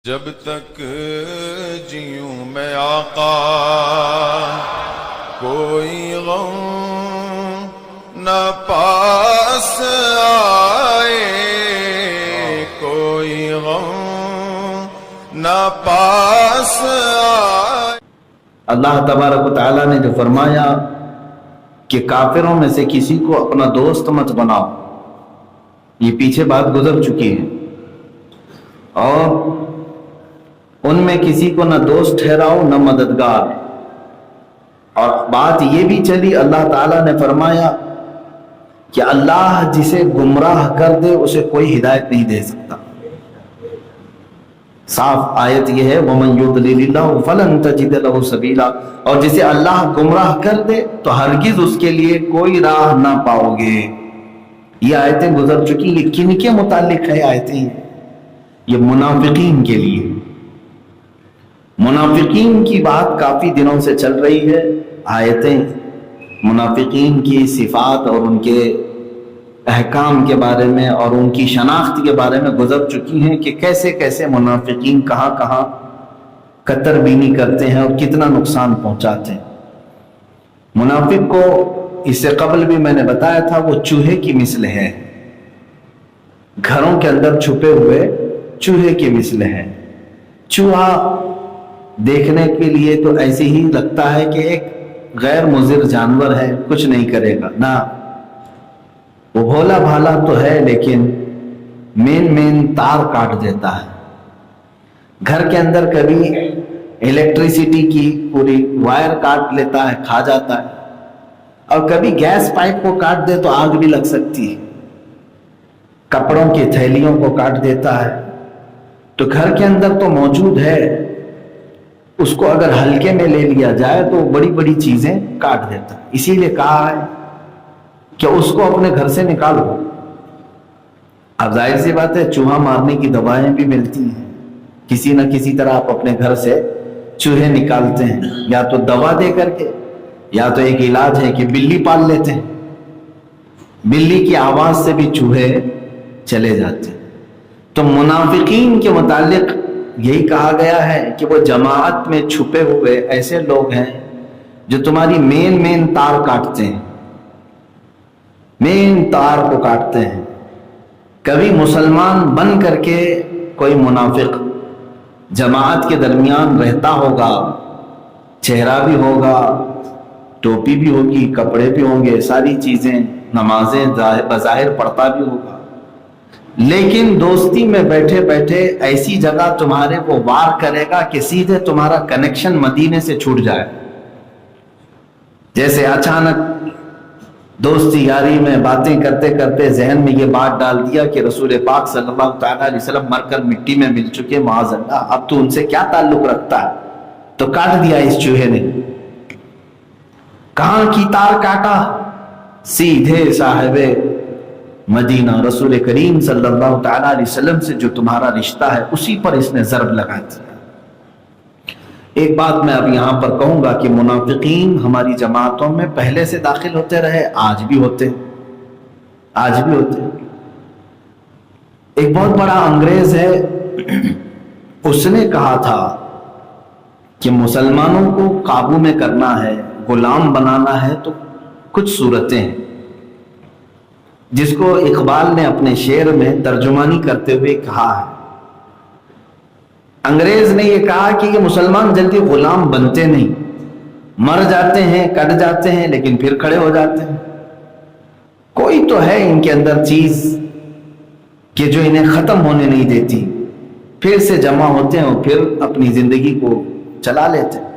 جب تک جیوں میں آقا کوئی غم نہ پاس آئے، کوئی غم نہ پاس آئے۔ اللہ تبارک و تعالیٰ نے جو فرمایا کہ کافروں میں سے کسی کو اپنا دوست مت بناؤ، یہ پیچھے بات گزر چکی ہے، اور ان میں کسی کو نہ دوست ٹھہراؤ نہ مددگار۔ اور بات یہ بھی چلی، اللہ تعالیٰ نے فرمایا کہ اللہ جسے گمراہ کر دے اسے کوئی ہدایت نہیں دے سکتا۔ صاف آیت یہ ہے وَمَن يُضْلِلِ اللَّهُ فَلَن تَجِدَ لَهُ سَبِيلًا، اور جسے اللہ گمراہ کر دے تو ہرگز اس کے لیے کوئی راہ نہ پاؤ گے۔ یہ آیتیں گزر چکی، یہ کن کے متعلق ہے آیتیں؟ یہ منافقین کے لیے۔ منافقین کی بات کافی دنوں سے چل رہی ہے، آیتیں منافقین کی صفات اور ان کے احکام کے بارے میں اور ان کی شناخت کے بارے میں گزر چکی ہیں کہ کیسے کیسے منافقین کہاں کہاں قطر بینی کرتے ہیں اور کتنا نقصان پہنچاتے ہیں۔ منافق کو اس سے قبل بھی میں نے بتایا تھا، وہ چوہے کی مثل ہے، گھروں کے اندر چھپے ہوئے چوہے کی مثل ہے۔ چوہا دیکھنے کے لیے تو ایسے ہی لگتا ہے کہ ایک غیر مضر جانور ہے، کچھ نہیں کرے گا، نہ وہ بھولا بھالا تو ہے لیکن مین تار کاٹ دیتا ہے۔ گھر کے اندر کبھی الیکٹریسٹی کی پوری وائر کاٹ لیتا ہے، کھا جاتا ہے، اور کبھی گیس پائپ کو کاٹ دے تو آگ بھی لگ سکتی ہے، کپڑوں کی تھیلیوں کو کاٹ دیتا ہے۔ تو گھر کے اندر تو موجود ہے، اس کو اگر ہلکے میں لے لیا جائے تو بڑی بڑی چیزیں کاٹ دیتا ہے۔ اسی لیے کہا ہے کہ اس کو اپنے گھر سے نکالو۔ اب ظاہر سی بات ہے چوہا مارنے کی دوائیں بھی ملتی ہیں، کسی نہ کسی طرح آپ اپنے گھر سے چوہے نکالتے ہیں، یا تو دوا دے کر کے، یا تو ایک علاج ہے کہ بلی پال لیتے ہیں، بلی کی آواز سے بھی چوہے چلے جاتے ہیں۔ تو منافقین کے متعلق یہی کہا گیا ہے کہ وہ جماعت میں چھپے ہوئے ایسے لوگ ہیں جو تمہاری مین تار کاٹتے ہیں، مین تار کو کاٹتے ہیں۔ کبھی مسلمان بن کر کے کوئی منافق جماعت کے درمیان رہتا ہوگا، چہرہ بھی ہوگا، ٹوپی بھی ہوگی، کپڑے بھی ہوں گے، ساری چیزیں، نمازیں بظاہر پڑھتا بھی ہوگا، لیکن دوستی میں بیٹھے بیٹھے ایسی جگہ تمہارے وہ وار کرے گا کہ سیدھے تمہارا کنیکشن مدینے سے چھوٹ جائے۔ جیسے اچانک دوستی یاری میں باتیں کرتے کرتے ذہن میں یہ بات ڈال دیا کہ رسول پاک صلی اللہ تعالیٰ علیہ وسلم مر کر مٹی میں مل چکے، معاذ اللہ، اب تو ان سے کیا تعلق رکھتا ہے؟ تو کاٹ دیا اس چوہے نے۔ کہاں کی تار کاٹا؟ سیدھے صاحب مدینہ رسول کریم صلی اللہ تعالیٰ علیہ وسلم سے جو تمہارا رشتہ ہے اسی پر اس نے ضرب لگا دیا۔ ایک بات میں اب یہاں پر کہوں گا کہ منافقین ہماری جماعتوں میں پہلے سے داخل ہوتے رہے، آج بھی ہوتے، آج بھی ہوتے۔ ایک بہت بڑا انگریز ہے، اس نے کہا تھا کہ مسلمانوں کو قابو میں کرنا ہے، غلام بنانا ہے تو کچھ صورتیں ہیں، جس کو اقبال نے اپنے شعر میں ترجمانی کرتے ہوئے کہا ہے۔ انگریز نے یہ کہا کہ یہ مسلمان جلدی غلام بنتے نہیں، مر جاتے ہیں، کٹ جاتے ہیں، لیکن پھر کھڑے ہو جاتے ہیں۔ کوئی تو ہے ان کے اندر چیز کہ جو انہیں ختم ہونے نہیں دیتی، پھر سے جمع ہوتے ہیں اور پھر اپنی زندگی کو چلا لیتے ہیں۔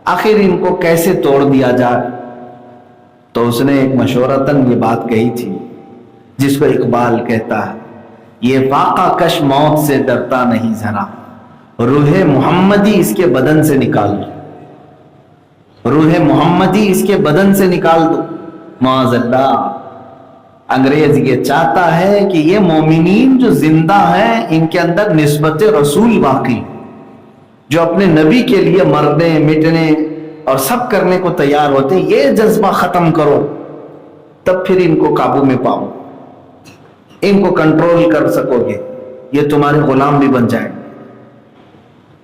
آخر ان کو کیسے توڑ دیا جائے؟ تو اس نے ایک مشورتاً یہ بات کہی تھی جس کو اقبال کہتا ہے، یہ فاقہ کش موت سے ڈرتا نہیں ذرا، روح محمدی اس کے بدن سے نکال دو، روح محمدی اس کے بدن سے نکال دو۔ معاذ اللہ، انگریز یہ چاہتا ہے کہ یہ مومنین جو زندہ ہیں ان کے اندر نسبت رسول باقی، جو اپنے نبی کے لیے مرنے مٹنے اور سب کرنے کو تیار ہوتے ہیں، یہ جذبہ ختم کرو، تب پھر ان کو قابو میں پاؤ، ان کو کنٹرول کر سکو گے، یہ تمہارے غلام بھی بن جائیں۔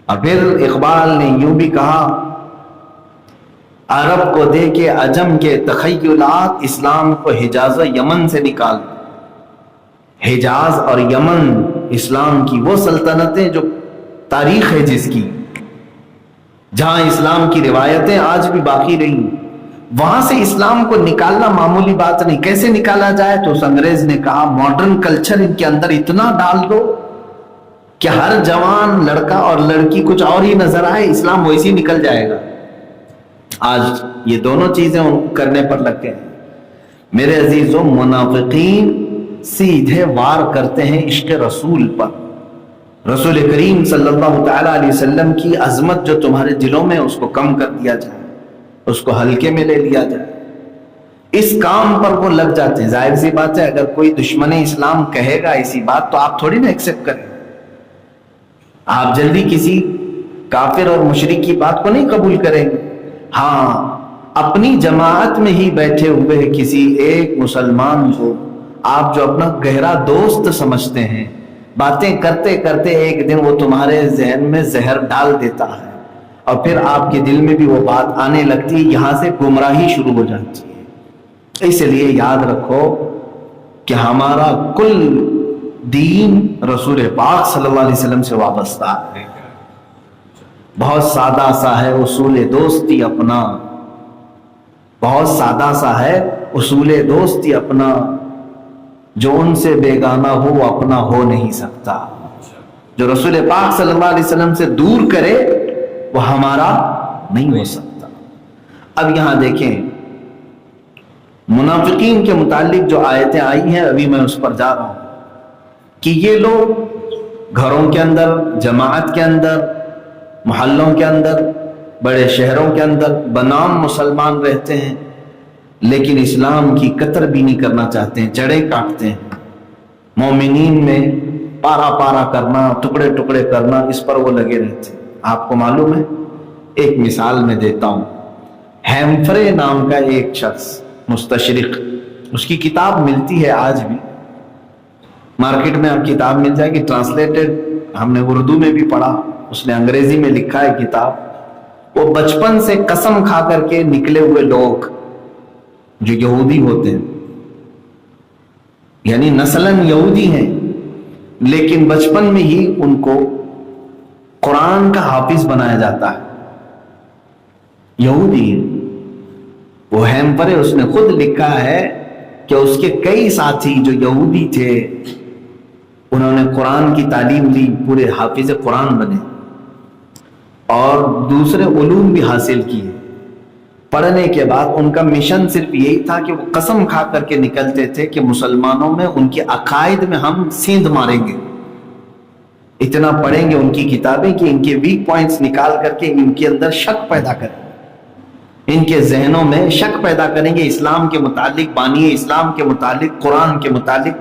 اور پھر اقبال نے یوں بھی کہا، عرب کو دے کے عجم کے تخیلات، اسلام کو حجاز و یمن سے نکال۔ حجاز اور یمن اسلام کی وہ سلطنتیں جو تاریخ ہے جس کی، جہاں اسلام کی روایتیں آج بھی باقی رہیں، وہاں سے اسلام کو نکالنا معمولی بات نہیں۔ کیسے نکالا جائے؟ تو اس انگریز نے کہا ماڈرن کلچر ان کے اندر اتنا ڈال دو کہ ہر جوان لڑکا اور لڑکی کچھ اور ہی نظر آئے، اسلام ویسے ہی نکل جائے گا۔ آج یہ دونوں چیزیں کرنے پر لگ گئے۔ میرے عزیزوں، منافقین سیدھے وار کرتے ہیں عشق رسول پر۔ رسول کریم صلی اللہ تعالیٰ علیہ وسلم کی عظمت جو تمہارے دلوں میں، اس کو کم کر دیا جائے، اس کو ہلکے میں لے لیا جائے، اس کام پر وہ لگ جاتے ہیں۔ ظاہر سی بات ہے، اگر کوئی دشمن اسلام کہے گا ایسی بات تو آپ تھوڑی نہ ایکسپٹ کریں، آپ جلدی کسی کافر اور مشرک کی بات کو نہیں قبول کریں گے۔ ہاں، اپنی جماعت میں ہی بیٹھے ہوئے کسی ایک مسلمان کو آپ جو اپنا گہرا دوست سمجھتے ہیں، باتیں کرتے کرتے ایک دن وہ تمہارے ذہن میں زہر ڈال دیتا ہے، اور پھر آپ کے دل میں بھی وہ بات آنے لگتی ہے، یہاں سے گمراہی شروع ہو جاتی ہے۔ اس لیے یاد رکھو کہ ہمارا کل دین رسول پاک صلی اللہ علیہ وسلم سے وابستہ ہے۔ بہت سادہ سا ہے اصول دوستی اپنا، بہت سادہ سا ہے اصول دوستی اپنا، جو ان سے بیگانہ ہو وہ اپنا ہو نہیں سکتا۔ جو رسول پاک صلی اللہ علیہ وسلم سے دور کرے وہ ہمارا نہیں ہو سکتا۔ اب یہاں دیکھیں منافقین کے متعلق جو آیتیں آئی ہیں، ابھی میں اس پر جا رہا ہوں کہ یہ لوگ گھروں کے اندر، جماعت کے اندر، محلوں کے اندر، بڑے شہروں کے اندر بنام مسلمان رہتے ہیں، لیکن اسلام کی قطر بھی نہیں کرنا چاہتے ہیں، جڑیں کاٹتے ہیں۔ مومنین میں پارا پارا کرنا، ٹکڑے ٹکڑے کرنا، اس پر وہ لگے رہتے ہیں۔ آپ کو معلوم ہے، ایک مثال میں دیتا ہوں۔ ہیمفرے نام کا ایک شخص مستشرق، اس کی کتاب ملتی ہے آج بھی مارکیٹ میں، اب کتاب مل جائے گی ٹرانسلیٹڈ، ہم نے اردو میں بھی پڑھا، اس نے انگریزی میں لکھا ہے کتاب۔ وہ بچپن سے قسم کھا کر کے نکلے ہوئے لوگ جو یہودی ہوتے ہیں، یعنی نسلاً یہودی ہیں، لیکن بچپن میں ہی ان کو قرآن کا حافظ بنایا جاتا ہے، یہودی ہے وہ۔ ہیمپرے اس نے خود لکھا ہے کہ اس کے کئی ساتھی جو یہودی تھے، انہوں نے قرآن کی تعلیم لی، پورے حافظ قرآن بنے، اور دوسرے علوم بھی حاصل کیے۔ پڑھنے کے بعد ان کا مشن صرف یہی تھا کہ وہ قسم کھا کر کے نکلتے تھے کہ مسلمانوں میں ان کے عقائد میں ہم سیندھ ماریں گے، اتنا پڑھیں گے ان کی کتابیں کہ ان کے ویک پوائنٹس نکال کر کے ان کے اندر شک پیدا کریں، ان کے ذہنوں میں شک پیدا کریں گے اسلام کے متعلق، بانی اسلام کے متعلق، قرآن کے متعلق۔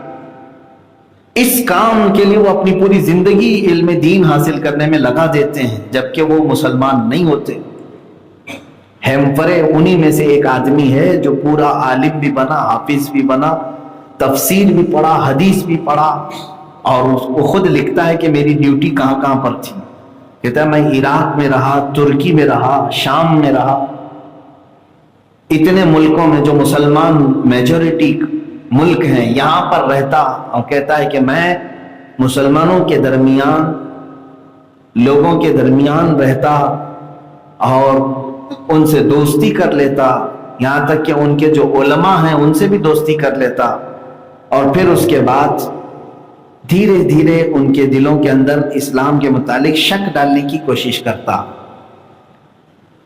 اس کام کے لیے وہ اپنی پوری زندگی علم دین حاصل کرنے میں لگا دیتے ہیں، جبکہ وہ مسلمان نہیں ہوتے۔ ہیمفرے انہی میں سے ایک آدمی ہے جو پورا عالم بھی بنا، حافظ بھی بنا، تفسیر بھی پڑھا، حدیث بھی پڑھا، اور وہ خود لکھتا ہے کہ میری ڈیوٹی کہاں کہاں پر تھی۔ کہتا ہے میں عراق میں رہا، ترکی میں رہا، شام میں رہا، اتنے ملکوں میں جو مسلمان میجورٹی ملک ہیں یہاں پر رہتا، اور کہتا ہے کہ میں مسلمانوں کے درمیان، لوگوں کے درمیان رہتا اور ان سے دوستی کر لیتا، یہاں تک کہ ان کے جو علماء ہیں ان سے بھی دوستی کر لیتا، اور پھر اس کے بعد دھیرے دھیرے ان کے دلوں کے اندر اسلام کے متعلق شک ڈالنے کی کوشش کرتا۔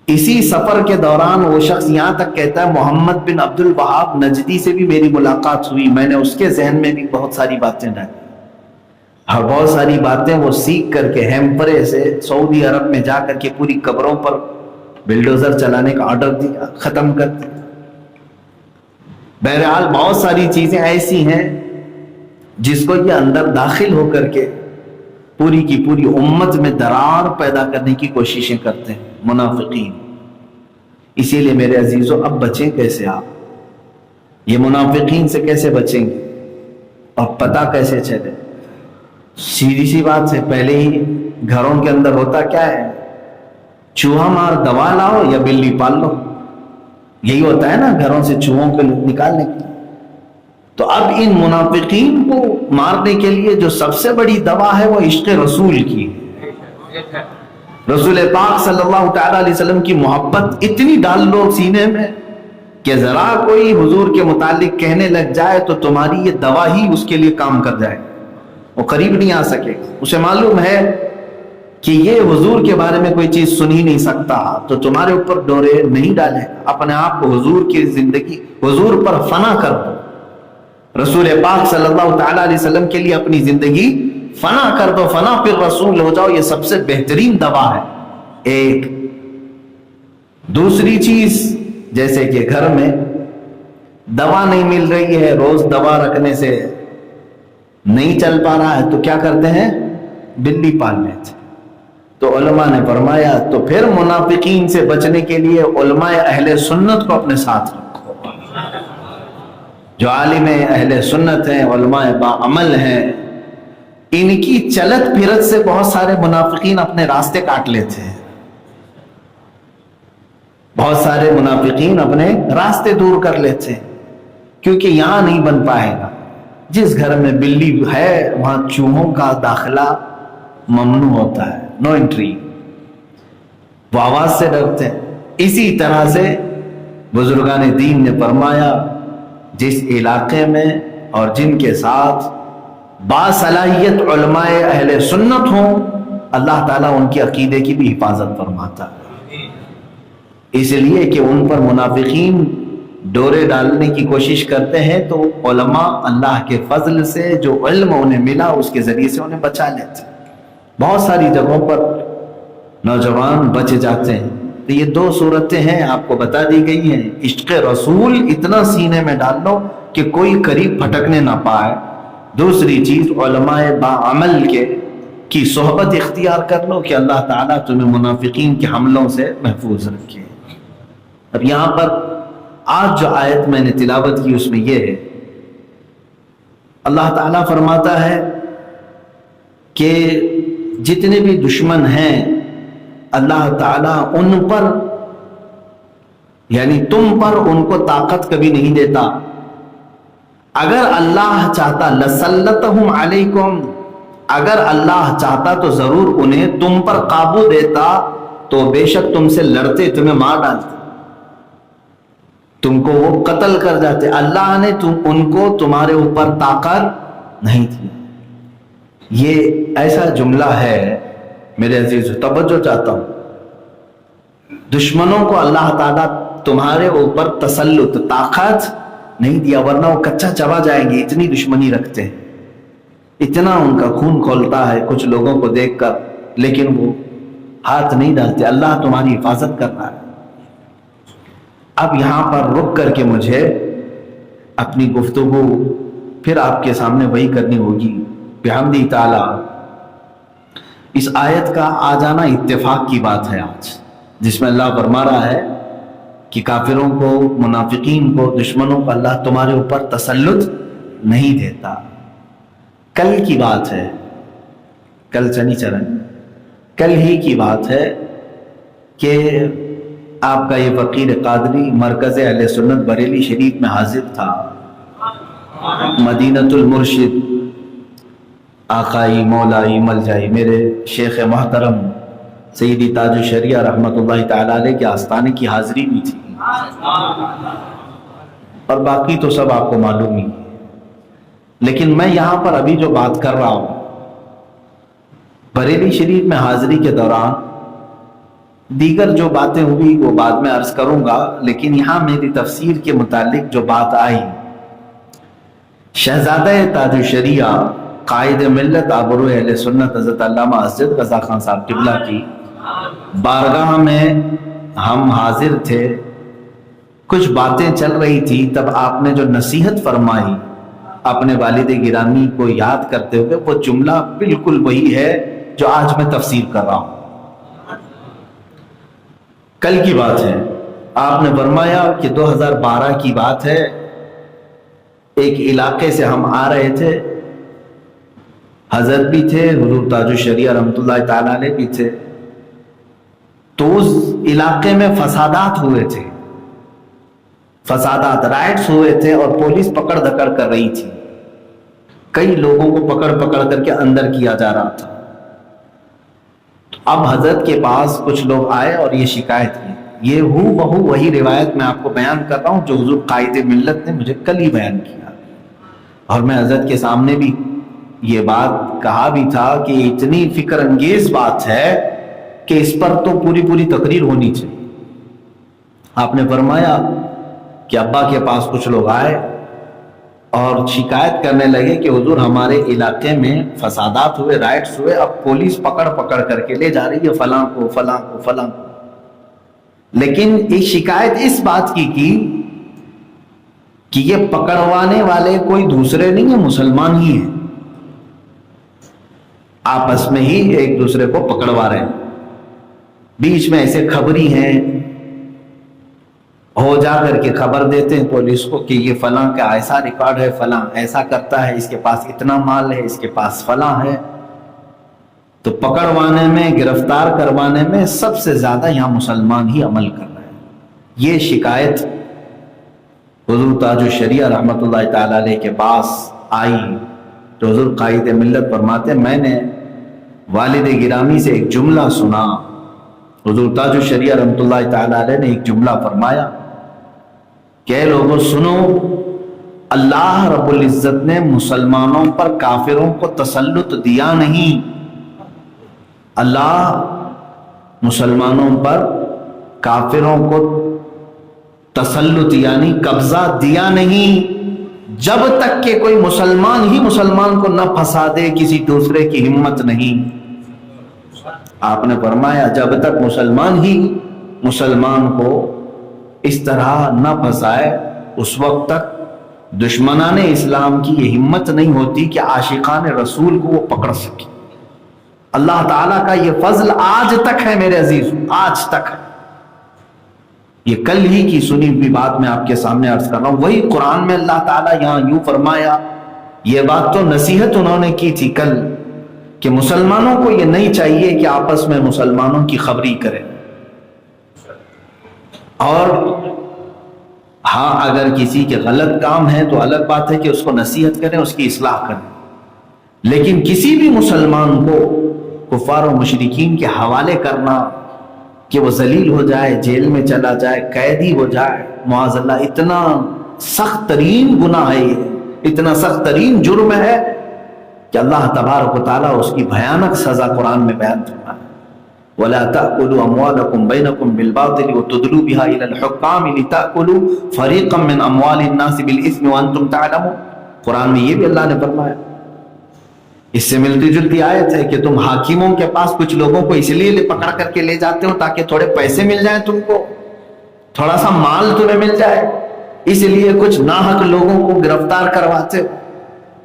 اسی سفر کے دوران وہ شخص یہاں تک کہتا ہے محمد بن عبد الوہاب نجدی سے بھی میری ملاقات ہوئی، میں نے اس کے ذہن میں بھی بہت ساری باتیں ڈالی، اور بہت ساری باتیں وہ سیکھ کر کے ہیمپرے سے سعودی عرب میں جا کر کے پوری قبروں پر بلڈوزر چلانے کا آرڈر دیا، ختم کر دیا۔ بہرحال بہت ساری چیزیں ایسی ہیں جس کو یہ اندر داخل ہو کر کے پوری کی پوری امت میں درار پیدا کرنے کی کوششیں کرتے ہیں منافقین۔ اسی لیے میرے عزیزو، اب بچیں کیسے آپ؟ یہ منافقین سے کیسے بچیں گے اور پتہ کیسے چلے؟ سیدھی سی بات ہے، پہلے ہی گھروں کے اندر ہوتا کیا ہے؟ چوہا مار دوا لاؤ یا بلی پال لو، یہی ہوتا ہے نا گھروں سے چوہوں کو نکالنے کے لیے۔ تو اب ان منافقین کو مارنے کے لیے جو سب سے بڑی دوا ہے وہ عشق رسول کی ہے۔ رسول پاک صلی اللہ تعالی علیہ وسلم کی محبت اتنی ڈال لو سینے میں کہ ذرا کوئی حضور کے متعلق کہنے لگ جائے تو تمہاری یہ دوا ہی اس کے لیے کام کر جائے، وہ قریب نہیں آ سکے۔ اسے معلوم ہے کہ یہ حضور کے بارے میں کوئی چیز سن ہی نہیں سکتا، تو تمہارے اوپر ڈورے نہیں ڈالے، اپنے آپ کو حضور کی زندگی، حضور پر فنا کر دو، رسول پاک صلی اللہ تعالی علیہ وسلم کے لیے اپنی زندگی فنا کر دو، فنا پھر رسول ہو جاؤ، یہ سب سے بہترین دوا ہے۔ ایک دوسری چیز، جیسے کہ گھر میں دوا نہیں مل رہی ہے، روز دوا رکھنے سے نہیں چل پا رہا ہے، تو کیا کرتے ہیں؟ بلی پال لیتے۔ تو علماء نے فرمایا تو پھر منافقین سے بچنے کے لیے علماء اہل سنت کو اپنے ساتھ رکھو، جو عالم اہل سنت ہیں، علماء باعمل ہیں، ان کی چلت پھرت سے بہت سارے منافقین اپنے راستے کاٹ لیتے ہیں، بہت سارے منافقین اپنے راستے دور کر لیتے ہیں، کیونکہ یہاں نہیں بن پائے گا۔ جس گھر میں بلی ہے وہاں چوہوں کا داخلہ ممنوع ہوتا ہے، نو انٹری، وہ آواز سے ڈرتے ہیں۔ اسی طرح سے بزرگان دین نے فرمایا جس علاقے میں اور جن کے ساتھ باصلاحیت علماء اہل سنت ہوں، اللہ تعالیٰ ان کی عقیدے کی بھی حفاظت فرماتا ہے، اس لیے کہ ان پر منافقین ڈورے ڈالنے کی کوشش کرتے ہیں، تو علماء اللہ کے فضل سے جو علم انہیں ملا اس کے ذریعے سے انہیں بچا لیتے ہیں۔ بہت ساری جگہوں پر نوجوان بچ جاتے ہیں۔ تو یہ دو صورتیں ہیں آپ کو بتا دی گئی ہیں۔ عشق رسول اتنا سینے میں ڈال لو کہ کوئی قریب پھٹکنے نہ پائے۔ دوسری چیز علماء باعمل کی صحبت اختیار کر لو کہ اللہ تعالیٰ تمہیں منافقین کے حملوں سے محفوظ رکھے۔ اب یہاں پر آج جو آیت میں نے تلاوت کی اس میں یہ ہے، اللہ تعالیٰ فرماتا ہے کہ جتنے بھی دشمن ہیں اللہ تعالیٰ ان پر، یعنی تم پر ان کو طاقت کبھی نہیں دیتا۔ اگر اللہ چاہتا لسلطہم علیکم، اگر اللہ چاہتا تو ضرور انہیں تم پر قابو دیتا، تو بے شک تم سے لڑتے، تمہیں مار ڈالتے، تم کو وہ قتل کر جاتے۔ اللہ نے ان کو تمہارے اوپر طاقت نہیں دی۔ یہ ایسا جملہ ہے میرے عزیز، توجہ چاہتا ہوں، دشمنوں کو اللہ تعالیٰ تمہارے اوپر تسلط، طاقت نہیں دیا، ورنہ وہ کچا چبا جائیں گے، اتنی دشمنی رکھتے ہیں، اتنا ان کا خون کھولتا ہے کچھ لوگوں کو دیکھ کر، لیکن وہ ہاتھ نہیں ڈالتے۔ اللہ تمہاری حفاظت کر رہا ہے۔ اب یہاں پر رک کر کے مجھے اپنی گفتگو پھر آپ کے سامنے وہی کرنی ہوگی بحمدہ تعالی۔ اس آیت کا آ جانا اتفاق کی بات ہے آج، جس میں اللہ فرما رہا ہے کہ کافروں کو، منافقین کو، دشمنوں کو اللہ تمہارے اوپر تسلط نہیں دیتا۔ کل کی بات ہے، کل چنی چرن، کل ہی کی بات ہے کہ آپ کا یہ فقیر قادری مرکز اہل سنت بریلی شریف میں حاضر تھا۔ مدینۃ المرشد آقائی مولائی ملجائی میرے شیخ محترم سیدی تاج الشریعہ رحمت اللہ تعالی علیہ کے آستانے کی حاضری بھی تھی، اور باقی تو سب آپ کو معلوم ہی۔ لیکن میں یہاں پر ابھی جو بات کر رہا ہوں، بریلی شریف میں حاضری کے دوران دیگر جو باتیں ہوئی وہ بعد میں عرض کروں گا، لیکن یہاں میری تفسیر کے متعلق جو بات آئی، شہزادہ تاج الشریعہ قائد ملت آبرو اہل سنت حضرت علامہ اسجد رضا خان صاحب قبلہ کی بارگاہ میں ہم حاضر تھے، کچھ باتیں چل رہی تھی، تب آپ نے جو نصیحت فرمائی اپنے والد گرامی کو یاد کرتے ہوئے، وہ جملہ بالکل وہی ہے جو آج میں تفسیر کر رہا ہوں۔ کل کی بات ہے، آپ نے فرمایا کہ 2012 کی بات ہے، ایک علاقے سے ہم آ رہے تھے، حضرت بھی تھے، حضور تاج الشریعہ رحمۃ اللہ تعالیٰ علیہ بھی تھے. تو اس علاقے میں فسادات ہوئے تھے، فسادات رائٹس ہوئے تھے، اور پولیس پکڑ دھکڑ کر رہی تھی. کئی لوگوں کو پکڑ پکڑ کر کے اندر کیا جا رہا تھا. اب حضرت کے پاس کچھ لوگ آئے اور یہ شکایت کی. یہ بہو وہی روایت میں آپ کو بیان کر رہا ہوں جو حضور قائد ملت نے مجھے کل ہی بیان کیا، اور میں حضرت کے سامنے بھی یہ بات کہا بھی تھا کہ اتنی فکر انگیز بات ہے کہ اس پر تو پوری تقریر ہونی چاہیے. آپ نے فرمایا کہ ابا کے پاس کچھ لوگ آئے اور شکایت کرنے لگے کہ حضور ہمارے علاقے میں فسادات ہوئے، رائٹس ہوئے، اب پولیس پکڑ کر کے لے جا رہی ہے فلاں کو فلاں کو فلاں کو. لیکن ایک شکایت اس بات کی کہ یہ پکڑوانے والے کوئی دوسرے نہیں ہیں، مسلمان ہی ہیں، آپس میں ہی ایک دوسرے کو پکڑوا رہے ہیں. بیچ میں ایسے خبری ہیں، ہو جا کر کے خبر دیتے ہیں پولیس کو کہ یہ فلاں کا ایسا ریکارڈ ہے، فلاں ایسا کرتا ہے، اس کے پاس اتنا مال ہے، اس کے پاس فلاں ہے. تو پکڑوانے میں، گرفتار کروانے میں سب سے زیادہ یہاں مسلمان ہی عمل کر رہے ہیں. یہ شکایت حضور تاج الشریعہ رحمۃ اللہ تعالیٰ علیہ کے پاس آئی تو حضور قائد ملت فرماتے ہیں میں نے والد گرامی سے ایک جملہ سنا. حضور تاج الشریعہ رحمۃ اللہ تعالیٰ علیہ نے ایک جملہ فرمایا کہ اے لوگوں سنو، اللہ رب العزت نے مسلمانوں پر کافروں کو تسلط دیا نہیں. اللہ مسلمانوں پر کافروں کو تسلط یعنی قبضہ دیا نہیں جب تک کہ کوئی مسلمان ہی مسلمان کو نہ پھنسا دے، کسی دوسرے کی ہمت نہیں. آپ نے فرمایا جب تک مسلمان ہی مسلمان کو اس طرح نہ پھنسائے اس وقت تک دشمنان اسلام کی یہ ہمت نہیں ہوتی کہ عاشقان رسول کو وہ پکڑ سکے. اللہ تعالیٰ کا یہ فضل آج تک ہے میرے عزیز، آج تک ہے. یہ کل ہی کی سنی ہوئی بات میں آپ کے سامنے عرض کر رہا ہوں. وہی قرآن میں اللہ تعالیٰ یہاں یوں فرمایا، یہ بات تو نصیحت انہوں نے کی تھی کل کہ مسلمانوں کو یہ نہیں چاہیے کہ آپس میں مسلمانوں کی خبری کریں، اور ہاں اگر کسی کے غلط کام ہے تو الگ بات ہے کہ اس کو نصیحت کریں، اس کی اصلاح کریں. لیکن کسی بھی مسلمان کو کفار و مشرکین کے حوالے کرنا کہ وہ ذلیل ہو جائے، جیل میں چلا جائے، قیدی ہو جائے، معاذ اللہ، اتنا سخت ترین گناہ ہے، یہ اتنا سخت ترین جرم ہے کہ اللہ تبارک و تعالیٰ اس کی بھیانک سزا قرآن میں بیان فرمایا. وَلَا تَأْكُلُوا أَمْوَالَكُمْ بَيْنَكُمْ بِالْبَاطِلِ وَتُدْلُوا بِهَا إِلَى الْحُكَّامِ لِتَأْكُلُوا فَرِيقًا مِّنْ أَمْوَالِ النَّاسِ بِالْإِثْمِ وَأَنْتُمْ تَعْلَمُونَ. قرآن میں یہ بھی اللہ نے فرمایا. اس سے ملتی جلتی آیت ہے کہ تم حاکموں کے پاس کچھ لوگوں کو اس لیے پکڑ کر کے لے جاتے ہو تاکہ تھوڑے پیسے مل جائیں، تم کو تھوڑا سا مال تمہیں مل جائے، اس لیے کچھ ناحق لوگوں کو گرفتار کرواتے ہو.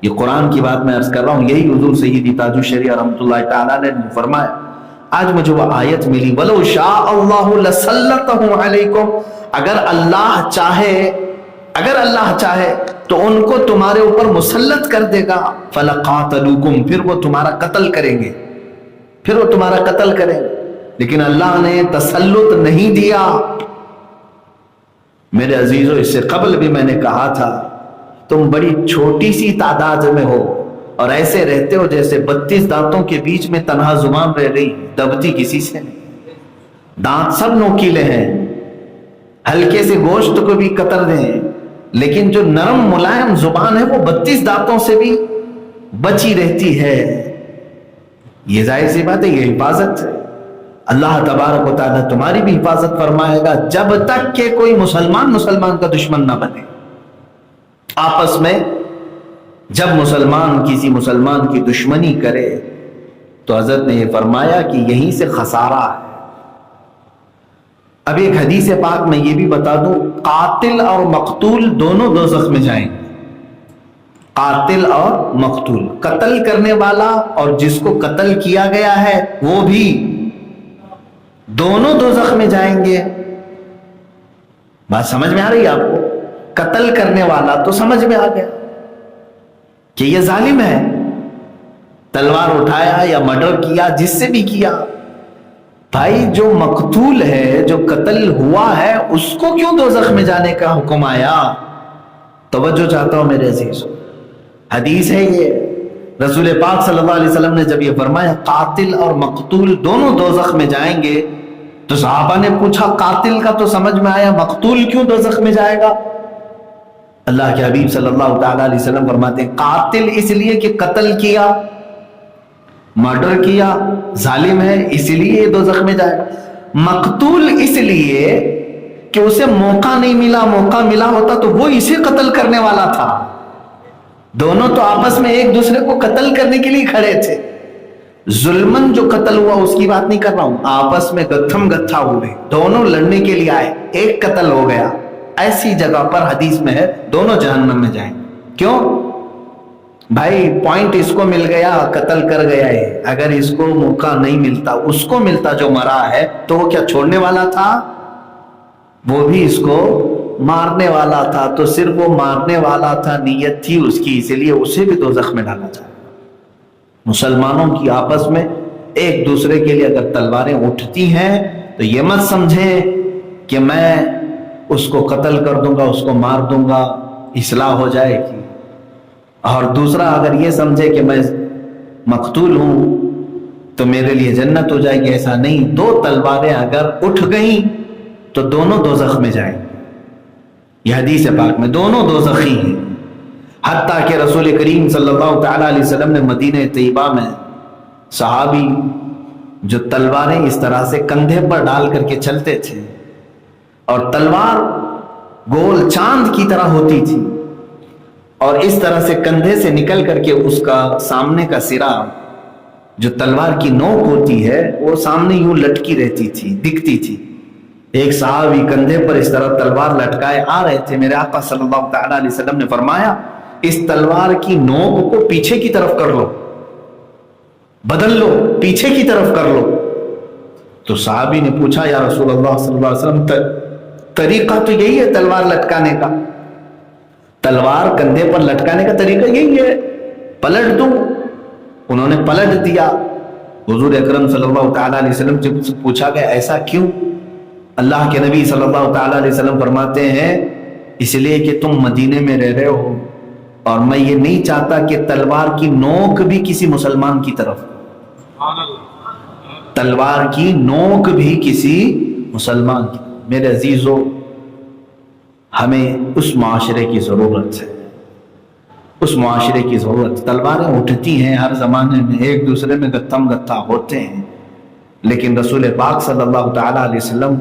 یہ قرآن کی بات میں عرض کر رہا ہوں، یہی حضور سیدی تاج الشریعہ رحمۃ اللہ تعالیٰ نے فرمایا. آج مجھے وہ آیت ملی وَلَوْ شَاءَ اللَّهُ لَسَلَّطَهُمْ عَلَيْكُمْ، اگر اللہ چاہے تو ان کو تمہارے اوپر مسلط کر دے گا. فَلَقَاتَلُوكُمْ، پھر وہ تمہارا قتل کریں گے، لیکن اللہ نے تسلط نہیں دیا. میرے عزیزو، اس سے قبل بھی میں نے کہا تھا تم بڑی چھوٹی سی تعداد میں ہو اور ایسے رہتے ہو جیسے 32 دانتوں کے بیچ میں تنہا زبان رہ رہی، دبتی کسی سے نہیں. دانت سب نوکیلے ہیں، ہلکے سے گوشت کو بھی قطر دیں، لیکن جو نرم ملائم زبان ہے وہ 32 دانتوں سے بھی بچی رہتی ہے. یہ ظاہر سی بات ہے، یہ حفاظت ہے. اللہ تبارک و تعالیٰ تمہاری بھی حفاظت فرمائے گا جب تک کہ کوئی مسلمان کا دشمن نہ بنے. آپس میں جب مسلمان کسی مسلمان کی دشمنی کرے تو حضرت نے یہ فرمایا کہ یہیں سے خسارہ ہے. اب ایک حدیث پاک میں یہ بھی بتا دوں، قاتل اور مقتول دونوں دوزخ میں جائیں. قاتل اور مقتول، قتل کرنے والا اور جس کو قتل کیا گیا ہے وہ بھی، دونوں دوزخ میں جائیں گے. بات سمجھ میں آ رہی ہے آپ کو؟ قتل کرنے والا تو سمجھ میں آ گیا کہ یہ ظالم ہے، تلوار اٹھایا یا مرڈر کیا، جس سے بھی کیا، بھائی جو مقتول ہے، جو قتل ہوا ہے، اس کو کیوں دوزخ میں جانے کا حکم آیا؟ توجہ چاہتا ہوں میرے عزیز، حدیث ہے یہ، رسول پاک صلی اللہ علیہ وسلم نے جب یہ فرمایا قاتل اور مقتول دونوں دوزخ میں جائیں گے، تو صحابہ نے پوچھا قاتل کا تو سمجھ میں آیا، مقتول کیوں دوزخ میں جائے گا؟ اللہ کے حبیب صلی اللہ تعالی علیہ وسلم فرماتے ہیں قاتل اس لیے کہ قتل کیا، مرڈر کیا، ظالم ہے، اس لیے یہ دوزخ میں جائے گا۔ مقتول اس لیے کہ اسے موقع نہیں ملا، موقع ملا ہوتا تو وہ اسے قتل کرنے والا تھا، دونوں تو آپس میں ایک دوسرے کو قتل کرنے کے لیے کھڑے تھے۔ ظلمن جو قتل ہوا اس کی بات نہیں کر رہا ہوں، آپس میں گتھم گتھا ہوئے، دونوں لڑنے کے لیے آئے، ایک قتل ہو گیا، ایسی جگہ پر حدیث میں ہے دونوں جہنم میں جائیں۔ کیوں؟ بھائی پوائنٹ اس کو مل گیا، قتل کر گیا ہے، اگر اس کو موقع نہیں ملتا، اس کو ملتا جو مرا ہے، تو وہ کیا چھوڑنے والا تھا؟ وہ بھی اس کو مارنے والا تھا، تو صرف وہ مارنے والا تھا، نیت تھی اس کی، اسی لیے اسے بھی دوزخ میں ڈالا جائے۔ مسلمانوں کی آپس میں ایک دوسرے کے لیے اگر تلواریں اٹھتی ہیں تو یہ مت سمجھیں کہ میں اس کو قتل کر دوں گا، اس کو مار دوں گا، اصلاح ہو جائے گی، اور دوسرا اگر یہ سمجھے کہ میں مقتول ہوں تو میرے لیے جنت ہو جائے گی، ایسا نہیں۔ دو تلواریں اگر اٹھ گئیں تو دونوں دوزخ میں جائیں، یہ حدیث پاک میں دونوں دوزخی ہیں۔ حتیٰ کہ رسول کریم صلی اللہ تعالی علیہ وسلم نے مدینہ طیبہ میں صحابی جو تلواریں اس طرح سے کندھے پر ڈال کر کے چلتے تھے، اور تلوار گول چاند کی طرح ہوتی تھی، اور اس طرح سے کندھے سے نکل کر کے اس کا سامنے کا سرا جو تلوار کی نوک ہوتی ہے وہ سامنے یوں لٹکی رہتی تھی، دکھتی تھی۔ ایک صحابی کندھے پر اس طرح تلوار لٹکائے آ رہے تھے، میرے آقا صلی اللہ تعالی علیہ وسلم نے فرمایا اس تلوار کی نوک کو پیچھے کی طرف کر لو، بدل لو، پیچھے کی طرف کر لو۔ تو صحابی نے پوچھا یا رسول اللہ صلی اللہ علیہ وسلم طریقہ تو یہی ہے تلوار لٹکانے کا، تلوار کندھے پر لٹکانے کا طریقہ یہی ہے، پلٹ دوں۔ انہوں نے پلٹ دیا۔ حضور اکرم صلی اللہ تعالی علیہ وسلم جب سے پوچھا گیا ایسا کیوں؟ اللہ کے نبی صلی اللہ تعالی علیہ وسلم فرماتے ہیں اس لیے کہ تم مدینے میں رہ رہے ہو، اور میں یہ نہیں چاہتا کہ تلوار کی نوک بھی کسی مسلمان کی طرف، تلوار کی نوک بھی کسی مسلمان کی۔ میرے عزیزو، ہمیں اس معاشرے کی ضرورت ہے، اس معاشرے کی ضرورت۔ تلواریں اٹھتی ہیں ہر زمانے میں، ایک دوسرے میں گتھم گتھا ہوتے ہیں، لیکن رسول پاک صلی اللہ تعالی علیہ وسلم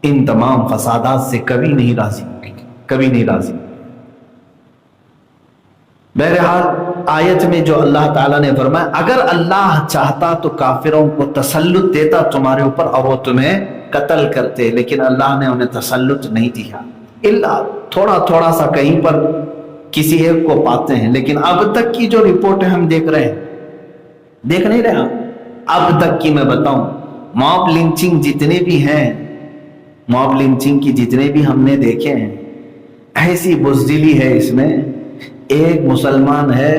ان تمام فسادات سے کبھی نہیں راضی، کبھی نہیں راضی۔ بہرحال آیت میں جو اللہ تعالیٰ نے فرمایا اگر اللہ چاہتا تو کافروں کو تسلط دیتا تمہارے اوپر اور وہ تمہیں قتل کرتے، لیکن اللہ نے انہیں تسلط نہیں دیا، اللہ تھوڑا تھوڑا سا کہیں پر کسی ایک کو پاتے ہیں۔ لیکن اب تک کی جو رپورٹیں ہم دیکھ رہے ہیں، دیکھ نہیں رہے، اب تک کی میں بتاؤں، موب لنچنگ جتنے بھی ہیں، موب لنچنگ کی جتنے بھی ہم نے دیکھے ہیں، ایسی بزدلی ہے اس میں، ایک مسلمان ہے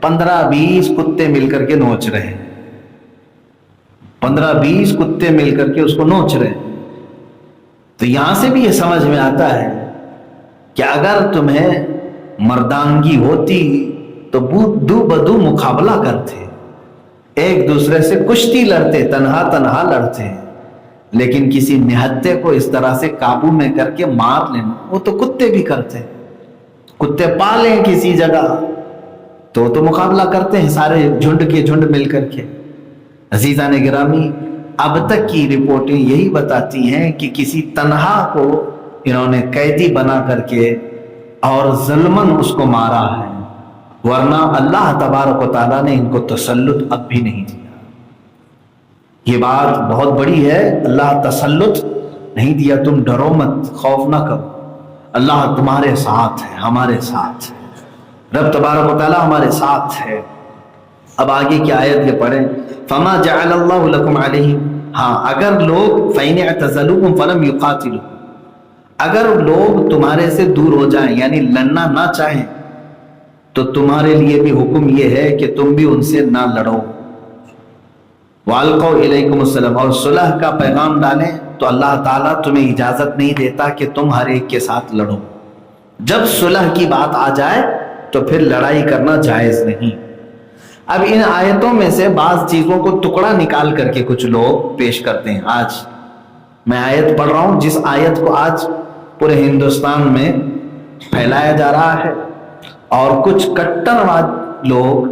15-20 کتے مل کر کے نوچ رہے ہیں، 15-20 کتے مل کر کے اس کو نوچ رہے ہیں۔ تو یہاں سے بھی یہ سمجھ میں آتا ہے کہ اگر تمہیں مردانگی ہوتی تو دو بدو مقابلہ کرتے، ایک دوسرے سے کشتی لڑتے، تنہا تنہا لڑتے، لیکن کسی نہتے کو اس طرح سے قابو میں کر کے مار لینا، وہ تو کتے بھی کرتے، کتے پالیں کسی جگہ تو مقابلہ کرتے ہیں سارے جھنڈ کے جھنڈ مل کر کے۔ عزیزان گرامی، اب تک کی رپورٹیں یہی بتاتی ہیں کہ کسی تنہا کو انہوں نے قیدی بنا کر کے اور ظلماً اس کو مارا ہے، ورنہ اللہ تبارک و تعالیٰ نے ان کو تسلط اب بھی نہیں دیا۔ یہ بات بہت بڑی ہے، اللہ تسلط نہیں دیا، تم ڈرو مت، خوف نہ کرو، اللہ تمہارے ساتھ ہے، ہمارے ساتھ ہے، رب تبارک و تعالیٰ ہمارے ساتھ ہے۔ اب آگے کی آیت یہ پڑھیں، فَمَا جَعَلَ اللَّهُ لَكُمْ عَلَيْهِمْ، ہاں اگر لوگ فَإِنِ اعْتَزَلُوكُمْ فَلَمْ يُقَاتِلُوكُمْ، اگر لوگ تمہارے سے دور ہو جائیں یعنی لڑنا نہ چاہیں، تو تمہارے لیے بھی حکم یہ ہے کہ تم بھی ان سے نہ لڑو. وَأَلْقَوْا إِلَيْكُمُ السَّلَامَ، اور صلح کا پیغام ڈالیں تو اللہ تعالیٰ تمہیں اجازت نہیں دیتا کہ تم ہر ایک کے ساتھ لڑو. جب صلح کی بات آ جائے تو پھر لڑائی کرنا جائز نہیں. اب ان آیتوں میں سے بعض چیزوں کو ٹکڑا نکال کر کے کچھ لوگ پیش کرتے ہیں. آج میں آیت پڑھ رہا ہوں جس آیت کو آج پورے ہندوستان میں پھیلایا جا رہا ہے، اور کچھ کٹر واد لوگ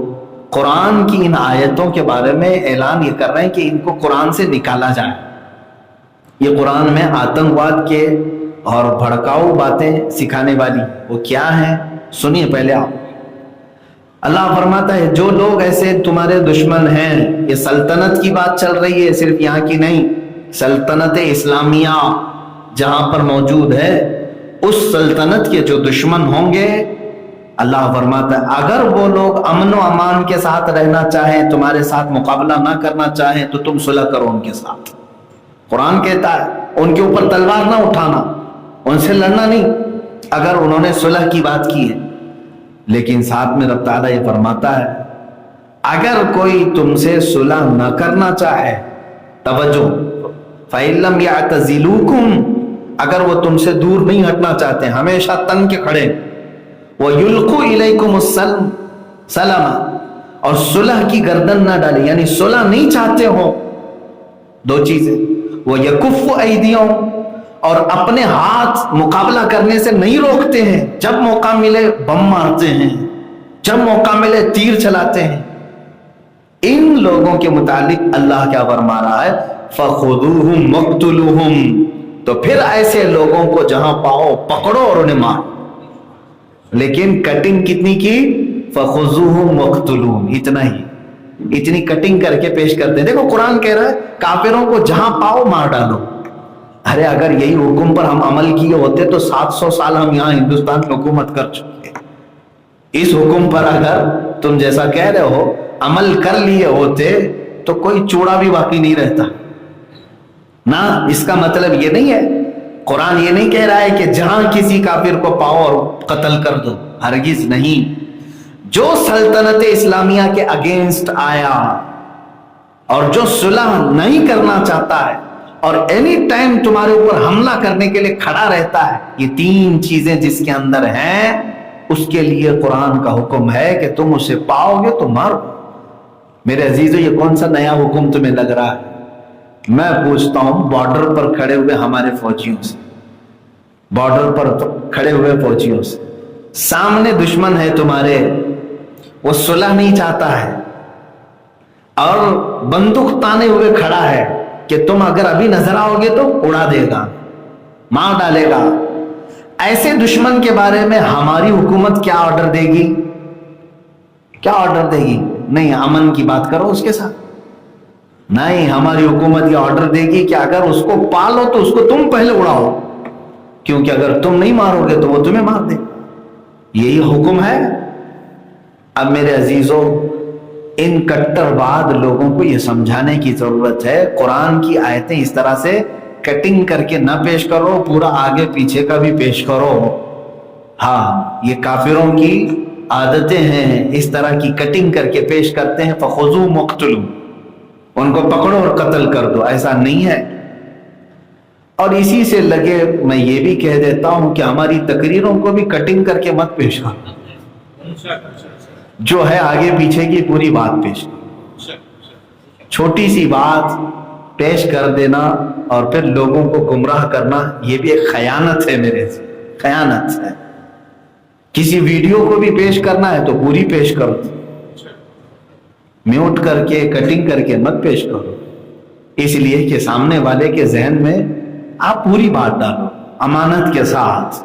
قرآن کی ان آیتوں کے بارے میں اعلان یہ کر رہے ہیں کہ ان کو قرآن سے نکالا جائے. یہ قرآن میں آتنکواد کے اور بھڑکاؤ باتیں سکھانے والی وہ کیا ہیں سنیے پہلے آپ. اللہ فرماتا ہے جو لوگ ایسے تمہارے دشمن ہیں، یہ سلطنت کی بات چل رہی ہے، صرف یہاں کی نہیں، سلطنت اسلامیہ جہاں پر موجود ہے اس سلطنت کے جو دشمن ہوں گے، اللہ فرماتا ہے اگر وہ لوگ امن و امان کے ساتھ رہنا چاہیں، تمہارے ساتھ مقابلہ نہ کرنا چاہیں تو تم صلح کرو ان کے ساتھ. قرآن کہتا ہے ان کے اوپر تلوار نہ اٹھانا، ان سے لڑنا نہیں اگر انہوں نے صلح کی بات کی ہے. لیکن ساتھ میں رب تعالیٰ یہ فرماتا ہے اگر کوئی تم سے صلح نہ کرنا چاہے، توجہ، فَإِن لَّمْ يَعْتَزِلُوكُمْ، اگر وہ تم سے دور نہیں ہٹنا چاہتے، ہمیشہ تن کے کھڑے، وَيُلْقُوا إِلَيْكُمُ السَّلَامَ، اور صلح کی گردن نہ ڈالے، یعنی صلح نہیں چاہتے ہو. دو چیزیں، وَيَكُفُّ أَيْدِيَهُمْ، اور اپنے ہاتھ مقابلہ کرنے سے نہیں روکتے ہیں، جب موقع ملے بم مارتے ہیں، جب موقع ملے تیر چلاتے ہیں. ان لوگوں کے متعلق اللہ کیا فرما رہا ہے؟ فَخُذُوهُمْ وَاقْتُلُوهُمْ، تو پھر ایسے لوگوں کو جہاں پاؤ پکڑو اور انہیں مارو. لیکن کٹنگ کتنی کی؟ فَخُذُوهُمْ وَاقْتُلُوهُمْ، اتنا ہی، اتنی کٹنگ کر کے پیش کرتے ہیں. دیکھو قرآن کہہ رہا ہے کافروں کو جہاں پاؤ مار ڈالو. ارے اگر یہی حکم پر ہم عمل کیے ہوتے تو 700 سال ہم یہاں ہندوستان میں حکومت کر چکے. اس حکم پر اگر تم جیسا کہہ رہے ہو عمل کر لیے ہوتے تو کوئی چوڑا بھی باقی نہیں رہتا نا. اس کا مطلب یہ نہیں ہے، قرآن یہ نہیں کہہ رہا ہے کہ جہاں کسی کافر کو پاؤ اور قتل کر دو، ہرگز نہیں. جو سلطنت اسلامیہ کے اگینسٹ آیا اور جو صلح نہیں کرنا چاہتا ہے اور اینی ٹائم تمہارے اوپر حملہ کرنے کے لیے کھڑا رہتا ہے، یہ تین چیزیں جس کے اندر ہیں اس کے لیے قرآن کا حکم ہے کہ تم اسے پاؤ گے تو مارو. میرے عزیزو یہ کون سا نیا حکم تمہیں لگ رہا ہے؟ میں پوچھتا ہوں بارڈر پر کھڑے ہوئے ہمارے فوجیوں سے، بارڈر پر کھڑے ہوئے فوجیوں سے، سامنے دشمن ہے تمہارے، وہ صلح نہیں چاہتا ہے اور بندوق تانے ہوئے کھڑا ہے کہ تم اگر ابھی نظر آؤ گے تو اڑا دے گا، مار ڈالے گا. ایسے دشمن کے بارے میں ہماری حکومت کیا آرڈر دے گی؟ کیا آرڈر دے گی؟ نہیں امن کی بات کرو اس کے ساتھ. نہیں، ہماری حکومت یہ آرڈر دے گی کہ اگر اس کو پالو تو اس کو تم پہلے اڑاؤ، کیونکہ اگر تم نہیں مارو گے تو وہ تمہیں مار دے. یہی حکم ہے. اب میرے عزیزوں ان کٹر واد لوگوں کو یہ سمجھانے کی ضرورت ہے قرآن کی آیتیں اس طرح سے کٹنگ کر کے نہ پیش کرو، پورا آگے پیچھے کا بھی پیش کرو. ہاں یہ کافروں کی عادتیں ہیں، اس طرح کی کٹنگ کر کے پیش کرتے ہیں. فَخُذُوهُمْ وَاقْتُلُوهُمْ، ان کو پکڑو اور قتل کر دو. ایسا نہیں ہے. اور اسی سے لگے میں یہ بھی کہہ دیتا ہوں کہ ہماری تقریروں کو بھی کٹنگ کر کے مت پیش کرو، جو ہے آگے پیچھے کی پوری بات پیش کرو. چھوٹی سی بات پیش کر دینا اور پھر لوگوں کو گمراہ کرنا یہ بھی ایک خیانت ہے. میرے سے خیانت ہے. کسی ویڈیو کو بھی پیش کرنا ہے تو پوری پیش کرو، میوٹ کر کے کٹنگ کر کے مت پیش کرو، اس لیے کہ سامنے والے کے ذہن میں آپ پوری بات ڈالو امانت کے ساتھ.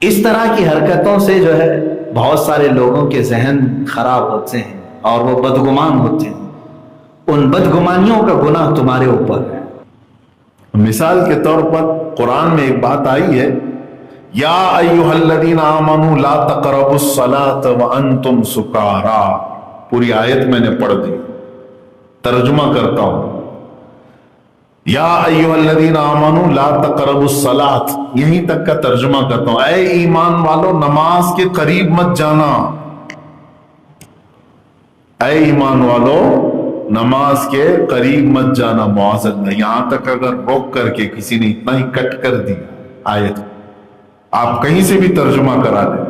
اس طرح کی حرکتوں سے جو ہے بہت سارے لوگوں کے ذہن خراب ہوتے ہیں اور وہ بدگمان ہوتے ہیں. ان بدگمانیوں کا گناہ تمہارے اوپر ہے. مثال کے طور پر قرآن میں ایک بات آئی ہے، یا ایھا الذین آمنوا لا تقربوا الصلاۃ وانتم سکارا. پوری آیت میں نے پڑھ دی، ترجمہ کرتا ہوں. یا ایھا الذین آمنوا لا تقربوا الصلاۃ، یہیں تک کا ترجمہ کرتا ہوں، اے ایمان والو نماز کے قریب مت جانا، اے ایمان والو نماز کے قریب مت جانا، معاذ اللہ۔ یہاں تک اگر روک کر کے کسی نے اتنا ہی کٹ کر دیا آیت، آپ کہیں سے بھی ترجمہ کرا دیں،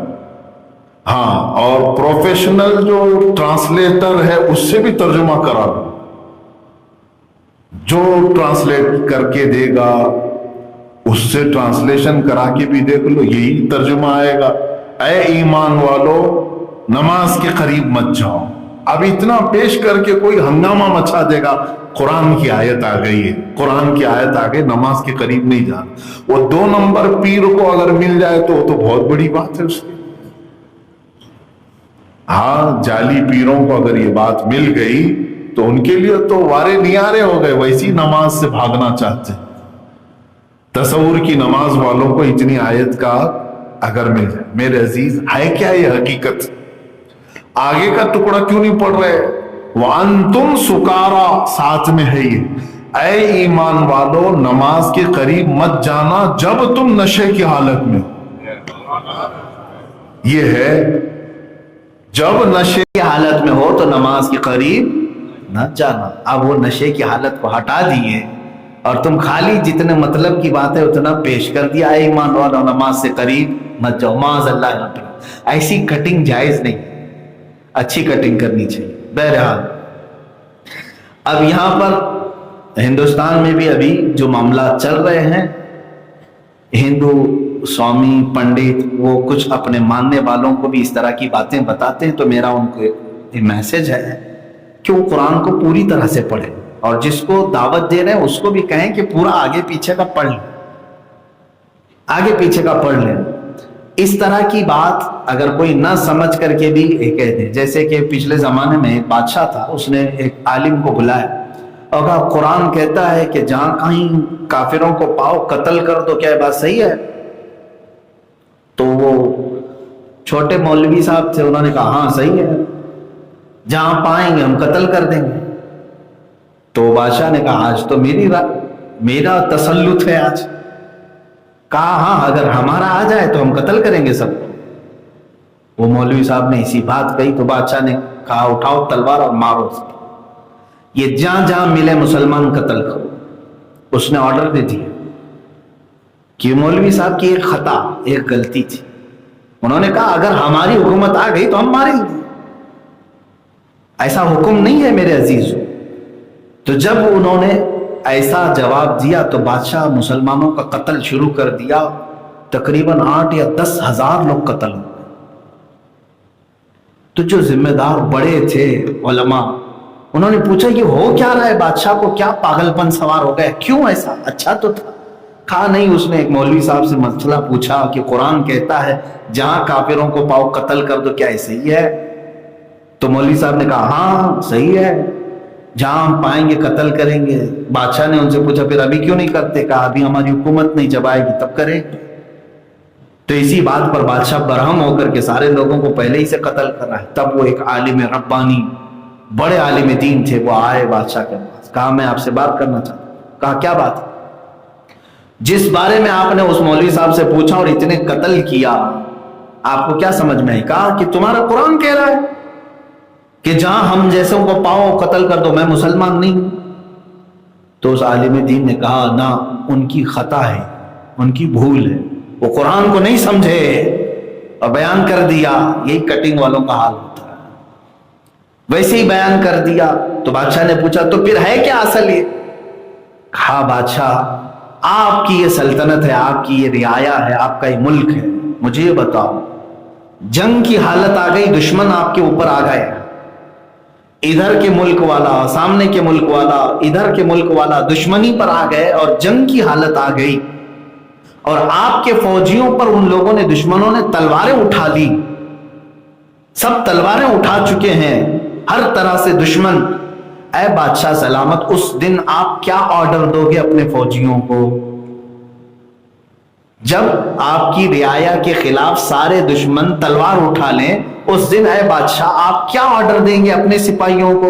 ہاں، اور پروفیشنل جو ٹرانسلیٹر ہے اس سے بھی ترجمہ کرا دو، جو ٹرانسلیٹ کر کے دے گا اس سے ٹرانسلیشن کرا کے بھی دیکھ لو، یہی ترجمہ آئے گا، اے ایمان والو نماز کے قریب مت جاؤ۔ اب اتنا پیش کر کے کوئی ہنگامہ مچا دے گا، قرآن کی آیت آ گئی ہے، قرآن کی آیت آ گئی، نماز کے قریب نہیں جانا۔ وہ 2 نمبر پیر کو اگر مل جائے تو وہ تو بہت بڑی بات ہے اس کی۔ ہاں، جعلی پیروں کو اگر یہ بات مل گئی تو ان کے لیے تو وارے نیارے ہو گئے، ویسی نماز سے بھاگنا چاہتے۔ تصور کی نماز والوں کو اتنی آیت کا اگر مل جائے، میرے عزیز ہے کیا یہ حقیقت؟ آگے کا ٹکڑا کیوں نہیں پڑھ رہے؟ وَأَنْتُمْ سُكَارَى، ساتھ میں ہے یہ، اے ایمان والو نماز کے قریب مت جانا جب تم نشے کی حالت میں ہو۔ یہ ہے جب نشے کی حالت میں ہو تو نماز کے قریب نہ جانا۔ اب وہ نشے کی حالت کو ہٹا دیے اور تم خالی جتنے مطلب کی بات ہے اتنا پیش کر دیا، اے ایمان والو نماز سے قریب مت جاؤ، معاذ اللہ۔ ایسی کٹنگ جائز نہیں، اچھی کٹنگ کرنی چاہیے۔ بہرحال اب یہاں پر ہندوستان میں بھی ابھی جو معاملات چل رہے ہیں، ہندو سوامی پنڈت وہ کچھ اپنے ماننے والوں کو بھی اس طرح کی باتیں بتاتے ہیں، تو میرا ان کو ایک میسج ہے کہ وہ قرآن کو پوری طرح سے پڑھیں، اور جس کو دعوت دے رہے ہیں اس کو بھی کہیں کہ پورا آگے پیچھے کا پڑھ لیں، آگے پیچھے کا پڑھ لیں۔ اس طرح کی بات اگر کوئی نہ سمجھ کر کے بھی کہہ دے، جیسے کہ پچھلے زمانے میں ایک بادشاہ تھا، اس نے ایک عالم کو بلایا اور کہا قرآن کہتا ہے کہ جہاں کہیں کافروں کو پاؤ قتل کر دو، کیا یہ بات صحیح ہے؟ تو وہ چھوٹے مولوی صاحب تھے، انہوں نے کہا ہاں صحیح ہے، جہاں پائیں گے ہم قتل کر دیں گے۔ تو بادشاہ نے کہا آج تو میرا تسلط ہے آج۔ کہا ہاں اگر ہمارا آ جائے تو ہم قتل کریں گے سب کو۔ وہ مولوی صاحب نے اسی بات کہی تو بادشاہ نے کہا اٹھاؤ تلوار اور مارو، یہ جہاں جہاں ملے مسلمان قتل کرو۔ اس نے آرڈر دے دیا کہ مولوی صاحب کی ایک خطا، ایک غلطی تھی، انہوں نے کہا اگر ہماری حکومت آ گئی تو ہم ماریں گے، ایسا حکم نہیں ہے میرے عزیزو۔ تو جب انہوں نے ایسا جواب دیا تو بادشاہ مسلمانوں کا قتل شروع کر دیا، تقریباً 8 یا 10 ہزار لوگ قتل ہوئے۔ تو جو ذمہ دار بڑے تھے علماء، انہوں نے پوچھا یہ ہو کیا رہا ہے، بادشاہ کو کیا پاگل پن سوار ہو گیا، کیوں ایسا؟ اچھا تو تھا۔ کہا نہیں، اس نے ایک مولوی صاحب سے مسئلہ پوچھا کہ قرآن کہتا ہے جہاں کافروں کو پاؤ قتل کر دو، کیا یہ صحیح ہے؟ تو مولوی صاحب نے کہا ہاں صحیح ہے، جہاں ہم پائیں گے قتل کریں گے۔ بادشاہ نے ان سے پوچھا پھر ابھی کیوں نہیں کرتے؟ کہا ابھی ہماری حکومت نہیں، جب آئے گی تب کریں۔ تو اسی بات پر بادشاہ برہم ہو کر کے سارے لوگوں کو پہلے ہی سے قتل کر رہا ہے۔ تب وہ ایک عالم ربانی، بڑے عالم دین تھے، وہ آئے بادشاہ کے پاس، کہا میں آپ سے بات کرنا چاہتا ہوں۔ کہا کیا بات؟ جس بارے میں آپ نے اس مولوی صاحب سے پوچھا اور اتنے قتل کیا، آپ کو کیا سمجھ میں آئی؟ کہا کہ تمہارا قرآن کہہ رہا ہے کہ جہاں ہم جیسوں کو پاؤ قتل کر دو، میں مسلمان نہیں ہوں۔ تو اس عالم دین نے کہا نہ، ان کی خطا ہے، ان کی بھول ہے، وہ قرآن کو نہیں سمجھے اور بیان کر دیا۔ یہی کٹنگ والوں کا حال ہوتا ہے، ویسے ہی بیان کر دیا۔ تو بادشاہ نے پوچھا تو پھر ہے کیا اصل یہ؟ کہا بادشاہ آپ کی یہ سلطنت ہے، آپ کی یہ رعایا ہے، آپ کا یہ ملک ہے، مجھے یہ بتاؤ جنگ کی حالت آ گئی، دشمن آپ کے اوپر آ گئے، ادھر کے ملک والا، سامنے کے ملک والا، ادھر کے ملک والا دشمنی پر آ گئے اور جنگ کی حالت آ گئی، اور آپ کے فوجیوں پر ان لوگوں نے، دشمنوں نے تلواریں اٹھا لی، سب تلواریں اٹھا چکے ہیں، ہر طرح سے دشمن۔ اے بادشاہ سلامت، اس دن آپ کیا آرڈر دو گے اپنے فوجیوں کو؟ جب آپ کی رعایا کے خلاف سارے دشمن تلوار اٹھا لیں، اس دن اے بادشاہ آپ کیا آرڈر دیں گے اپنے سپاہیوں کو؟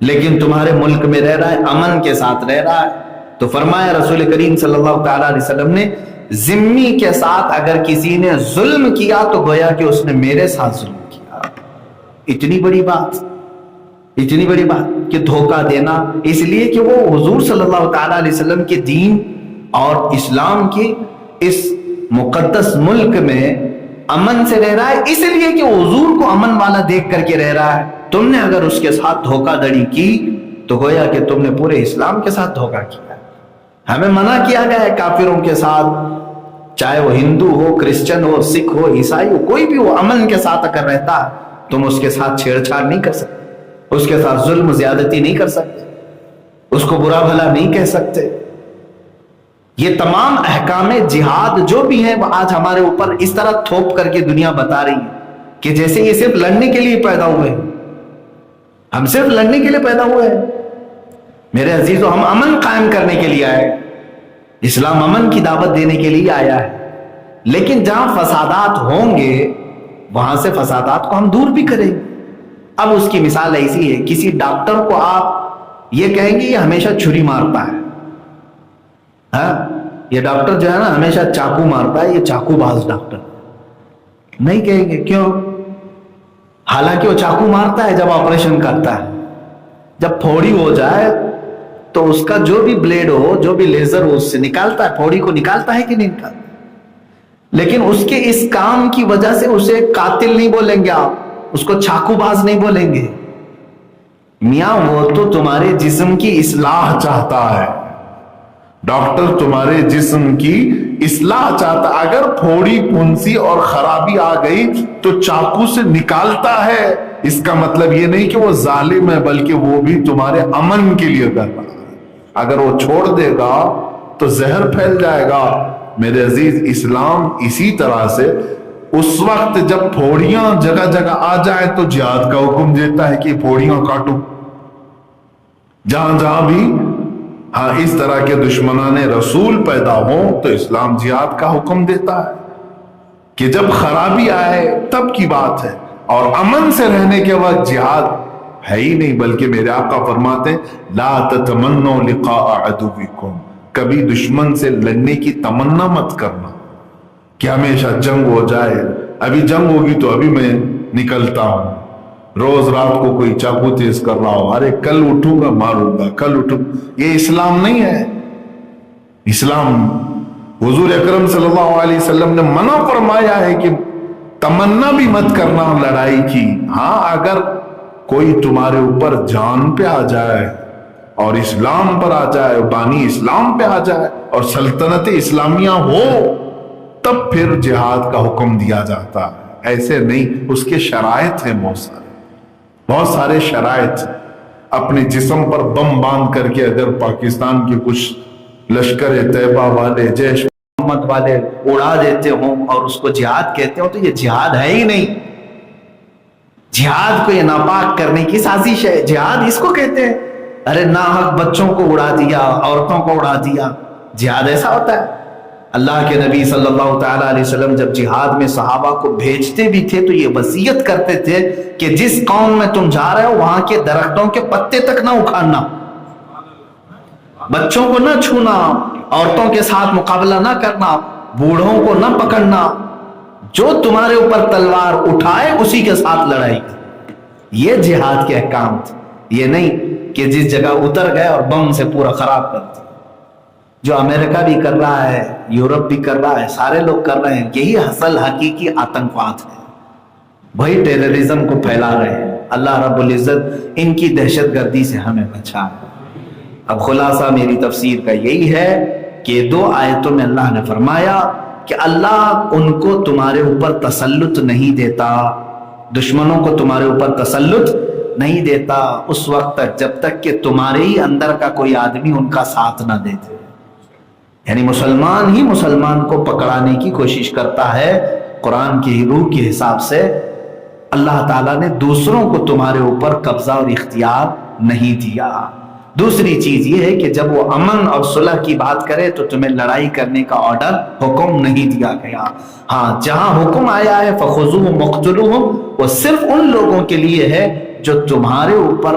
لیکن تمہارے ملک میں رہ رہا ہے، امن کے ساتھ رہ رہا ہے۔ تو فرمایا رسول کریم صلی اللہ تعالیٰ علیہ وسلم نے، ذمی کے ساتھ اگر کسی نے ظلم کیا تو گویا کہ اس نے میرے ساتھ ظلم کیا۔ اتنی بڑی بات کہ دھوکہ دینا، اس لیے کہ وہ حضور صلی اللہ تعالیٰ علیہ وسلم کے دین اور اسلام کی اس مقدس ملک میں امن سے رہ رہا ہے، اس لیے کہ حضور کو امن والا دیکھ کر کے رہ رہا ہے۔ تم نے اگر اس کے ساتھ دھوکہ دڑی کی تو گویا کہ تم نے پورے اسلام کے ساتھ دھوکہ کیا۔ ہمیں منع کیا گیا ہے کافروں کے ساتھ، چاہے وہ ہندو ہو، کرسچن ہو، سکھ ہو، عیسائی ہو، کوئی بھی وہ امن کے ساتھ اگر رہتا ہے تم اس کے ساتھ چھیڑ چھاڑ نہیں کر سکتے، اس کے ساتھ ظلم زیادتی نہیں کر سکتے، اس کو برا بھلا نہیں کہہ سکتے۔ یہ تمام احکام جہاد جو بھی ہیں وہ آج ہمارے اوپر اس طرح تھوپ کر کے دنیا بتا رہی ہے کہ جیسے یہ صرف لڑنے کے لیے پیدا ہوئے ہیں، ہم صرف لڑنے کے لیے پیدا ہوئے ہیں۔ میرے عزیزو، ہم امن قائم کرنے کے لیے آئے، اسلام امن کی دعوت دینے کے لیے آیا ہے، لیکن جہاں فسادات ہوں گے وہاں سے فسادات کو ہم دور بھی کریں گے۔ اب اس کی مثال ایسی ہے، کسی ڈاکٹر کو آپ یہ کہیں گے یہ ہمیشہ چھری مارتا ہے، ہاں یہ ڈاکٹر جو ہے نا ہمیشہ چاقو مارتا ہے، یہ چاقو باز ڈاکٹر نہیں کہیں گے۔ کیوں؟ حالانکہ وہ چاقو مارتا ہے جب آپریشن کرتا ہے، جب پھوڑی ہو جائے تو اس کا جو بھی بلیڈ ہو، جو بھی لیزر ہو، اس سے نکالتا ہے، پھوڑی کو نکالتا ہے کہ نہیں نکالتا؟ لیکن اس کے اس کام کی وجہ سے اسے قاتل نہیں بولیں گے آپ، اس کو چاقو باز نہیں بولیں گے۔ میاں وہ تو تمہارے جسم کی اصلاح چاہتا ہے، ڈاکٹر تمہارے جسم کی اصلاح چاہتا ہے۔ اگر پھوڑی پھنسی اور خرابی آ گئی تو چاقو سے نکالتا ہے، اس کا مطلب یہ نہیں کہ وہ ظالم ہے، بلکہ وہ بھی تمہارے امن کے لیے کر رہا ہے۔ اگر وہ چھوڑ دے گا تو زہر پھیل جائے گا۔ میرے عزیز، اسلام اسی طرح سے اس وقت جب پھوڑیاں جگہ جگہ آ جائیں تو جہاد کا حکم دیتا ہے کہ پھوڑیاں کاٹو، جہاں جہاں بھی ہاں اس طرح کے دشمنان رسول پیدا ہوں تو اسلام جہاد کا حکم دیتا ہے کہ جب خرابی آئے تب کی بات ہے، اور امن سے رہنے کے وقت جہاد ہے ہی نہیں، بلکہ میرے آقا فرماتے ہیں لا تتمنوا لقاء عدوکم، کبھی دشمن سے لڑنے کی تمنا مت کرنا کہ ہمیشہ جنگ ہو جائے، ابھی جنگ ہوگی تو ابھی میں نکلتا ہوں، روز رات کو کوئی چاقو تیز کر رہا ہو، ارے کل اٹھوں گا ماروں گا، کل اٹھوں۔ یہ اسلام نہیں ہے۔ اسلام، حضور اکرم صلی اللہ علیہ وسلم نے منع فرمایا ہے کہ تمنا بھی مت کرنا لڑائی کی۔ ہاں اگر کوئی تمہارے اوپر جان پہ آ جائے اور اسلام پر آ جائے، بانی اسلام پہ آ جائے اور سلطنت اسلامیہ ہو، تب پھر جہاد کا حکم دیا جاتا ہے، ایسے نہیں۔ اس کے شرائط ہیں، بہت سارے شرائط۔ اپنے جسم پر بم باندھ کر کے اگر پاکستان کے کچھ لشکر طیبہ والے، جیش محمد والے اڑا دیتے ہوں اور اس کو جہاد کہتے ہوں تو یہ جہاد ہے ہی نہیں۔ جہاد کو یہ ناپاک کرنے کی سازش ہے، جہاد اس کو کہتے ہیں۔ ارے ناحق بچوں کو اڑا دیا، عورتوں کو اڑا دیا، جہاد ایسا ہوتا ہے؟ اللہ کے نبی صلی اللہ تعالیٰ علیہ وسلم جب جہاد میں صحابہ کو بھیجتے بھی تھے تو یہ وصیت کرتے تھے کہ جس قوم میں تم جا رہے ہو وہاں کے درختوں کے پتے تک نہ اکھاڑنا، بچوں کو نہ چھونا، عورتوں کے ساتھ مقابلہ نہ کرنا، بوڑھوں کو نہ پکڑنا، جو تمہارے اوپر تلوار اٹھائے اسی کے ساتھ لڑائی۔ یہ جہاد کے احکام تھے، یہ نہیں کہ جس جگہ اتر گئے اور بم سے پورا خراب کر دیا۔ جو امریکہ بھی کر رہا ہے، یورپ بھی کر رہا ہے، سارے لوگ کر رہے ہیں، یہی اصل حقیقی آتنکواد ہے، وہی ٹیررزم کو پھیلا رہے ہیں۔ اللہ رب العزت ان کی دہشت گردی سے ہمیں بچائے۔ اب خلاصہ میری تفسیر کا یہی ہے کہ دو آیتوں میں اللہ نے فرمایا کہ اللہ ان کو تمہارے اوپر تسلط نہیں دیتا، دشمنوں کو تمہارے اوپر تسلط نہیں دیتا اس وقت تک جب تک کہ تمہارے ہی اندر کا کوئی آدمی ان کا ساتھ نہ دیتے۔ یعنی مسلمان ہی مسلمان کو پکڑانے کی کوشش کرتا ہے۔ قرآن کی روح کے حساب سے اللہ تعالیٰ نے دوسروں کو تمہارے اوپر قبضہ اور اختیار نہیں دیا۔ دوسری چیز یہ ہے کہ جب وہ امن اور صلح کی بات کرے تو تمہیں لڑائی کرنے کا آرڈر، حکم نہیں دیا گیا۔ ہاں جہاں حکم آیا ہے فَخُذُوهُمْ وَاقْتُلُوهُمْ، وہ صرف ان لوگوں کے لیے ہے جو تمہارے اوپر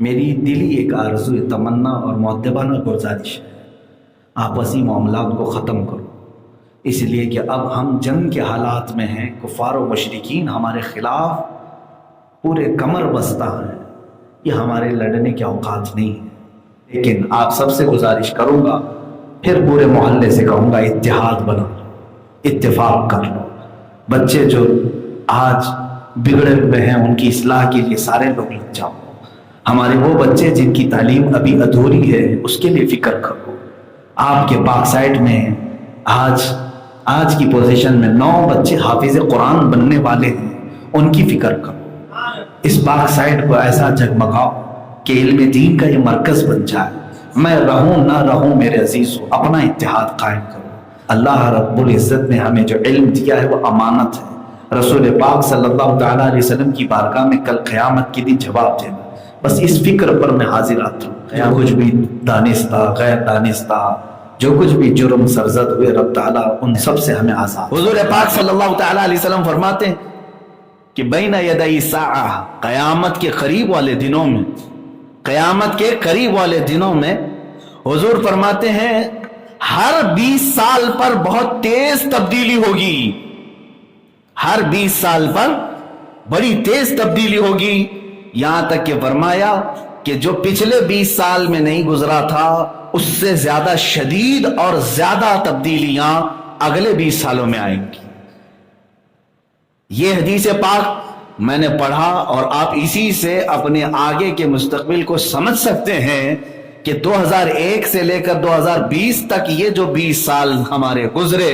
میری دلی ایک آرزو تمنا اور مؤدبانہ گزارش ہے، آپسی معاملات کو ختم کرو، اس لیے کہ اب ہم جنگ کے حالات میں ہیں، کفار و مشرکین ہمارے خلاف پورے کمر بستہ ہیں، یہ ہمارے لڑنے کے اوقات نہیں ہیں۔ لیکن آپ سب سے گزارش کروں گا، پھر پورے محلے سے کہوں گا، اتحاد بنا لو، اتفاق کر لو۔ بچے جو آج بگڑے ہوئے ہیں ان کی اصلاح کے لیے سارے لوگ لگ جاؤ۔ ہمارے وہ بچے جن کی تعلیم ابھی ادھوری ہے اس کے لیے فکر کرو۔ آپ کے پاک سائٹ میں آج کی پوزیشن میں 9 بچے حافظ قرآن بننے والے ہیں، ان کی فکر کرو۔ اس پاک سائٹ کو ایسا جگمگاؤ کہ علم دین کا یہ مرکز بن جائے۔ میں رہوں نہ رہوں میرے عزیزو، اپنا اتحاد قائم کرو۔ اللہ رب العزت نے ہمیں جو علم دیا ہے وہ امانت ہے۔ رسول پاک صلی اللہ تعالیٰ علیہ وسلم کی بارگاہ میں کل قیامت کے دن جواب دینا، بس اس فکر پر میں حاضر آتا ہوں۔ جو کچھ بھی دانستہ غیر دانستہ جو کچھ بھی جرم سرزد ہوئے، رب تعالیٰ ان سب سے ہمیں آزاد۔ حضور پاک صلی اللہ تعالیٰ علیہ وسلم فرماتے ہیں کہ بین یدی ساعہ، قیامت کے قریب والے دنوں میں، قیامت کے قریب والے دنوں میں حضور فرماتے ہیں ہر 20 سال پر بہت تیز تبدیلی ہوگی، ہر 20 سال پر بڑی تیز تبدیلی ہوگی، یہاں تک کہ فرمایا کہ جو پچھلے 20 سال میں نہیں گزرا تھا اس سے زیادہ شدید اور زیادہ تبدیلیاں اگلے 20 سالوں میں آئیں گی۔ یہ حدیث پاک میں نے پڑھا اور آپ اسی سے اپنے آگے کے مستقبل کو سمجھ سکتے ہیں کہ 2001 سے لے کر 2020 تک یہ جو 20 سال ہمارے گزرے،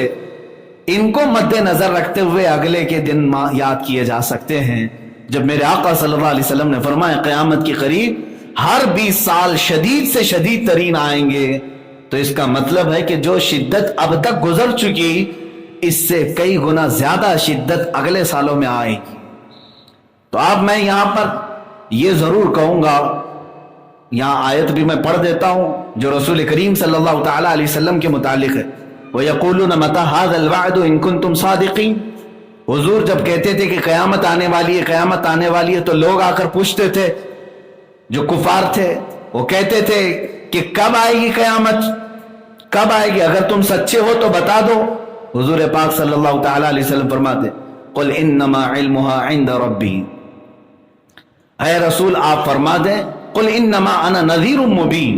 ان کو مد نظر رکھتے ہوئے اگلے کے دن یاد کیے جا سکتے ہیں جب میرے آقا صلی اللہ علیہ وسلم نے فرمایا قیامت کے قریب ہر 20 سال شدید سے شدید ترین آئیں گے، تو اس کا مطلب ہے کہ جو شدت اب تک گزر چکی اس سے کئی گنا زیادہ شدت اگلے سالوں میں آئے گی۔ تو اب میں یہاں پر یہ ضرور کہوں گا، یہاں آیت بھی میں پڑھ دیتا ہوں جو رسول کریم صلی اللہ تعالیٰ علیہ وسلم کے متعلق ہے، وَيَقُولُونَ مَتَى هَذَا الْوَعْدُ إِن كُنتُمْ صَادِقِينَ۔ حضور جب کہتے تھے کہ قیامت آنے والی ہے، قیامت آنے والی ہے، تو لوگ آ کر پوچھتے تھے، جو کفار تھے وہ کہتے تھے کہ کب آئے گی قیامت، کب آئے گی، اگر تم سچے ہو تو بتا دو۔ حضور پاک صلی اللہ تعالیٰ علیہ وسلم فرماتے قُلْ إِنَّمَا عِلْمُهَا عِنْدَ رَبِّي، اے رسول آپ فرما دیں قُلْ إِنَّمَا أَنَا نَذِيرٌ مُبِينٌ،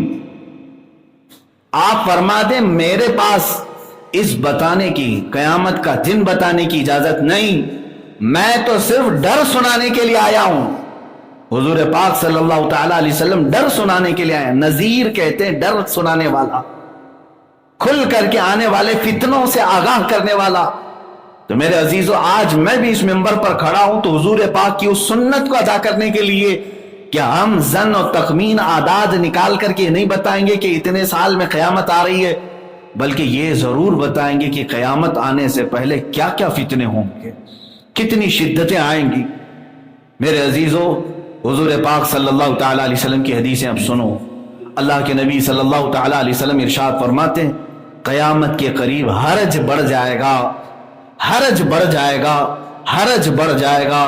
آپ فرما دیں میرے پاس اس بتانے کی، قیامت کا دن بتانے کی اجازت نہیں، میں تو صرف ڈر سنانے کے لیے آیا ہوں۔ حضور پاک صلی اللہ تعالیٰ علیہ وسلم ڈر سنانے کے لیے آئے، نذیر کہتے ہیں ڈر سنانے والا، کھل کر کے آنے والے فتنوں سے آگاہ کرنے والا۔ تو میرے عزیزو، آج میں بھی اس منبر پر کھڑا ہوں تو حضور پاک کی اس سنت کو ادا کرنے کے لیے کہ ہم زن و تخمین اعداد نکال کر کے نہیں بتائیں گے کہ اتنے سال میں قیامت آ رہی ہے، بلکہ یہ ضرور بتائیں گے کہ قیامت آنے سے پہلے کیا کیا فتنے ہوں گے، کتنی شدتیں آئیں گی۔ میرے عزیزو، حضور پاک صلی اللہ تعالیٰ علیہ وسلم کی حدیثیں اب سنو۔ اللہ کے نبی صلی اللہ تعالیٰ علیہ وسلم ارشاد فرماتے ہیں قیامت کے قریب حرج بڑھ جائے گا، حرج بڑھ جائے گا، حرج بڑھ جائے گا۔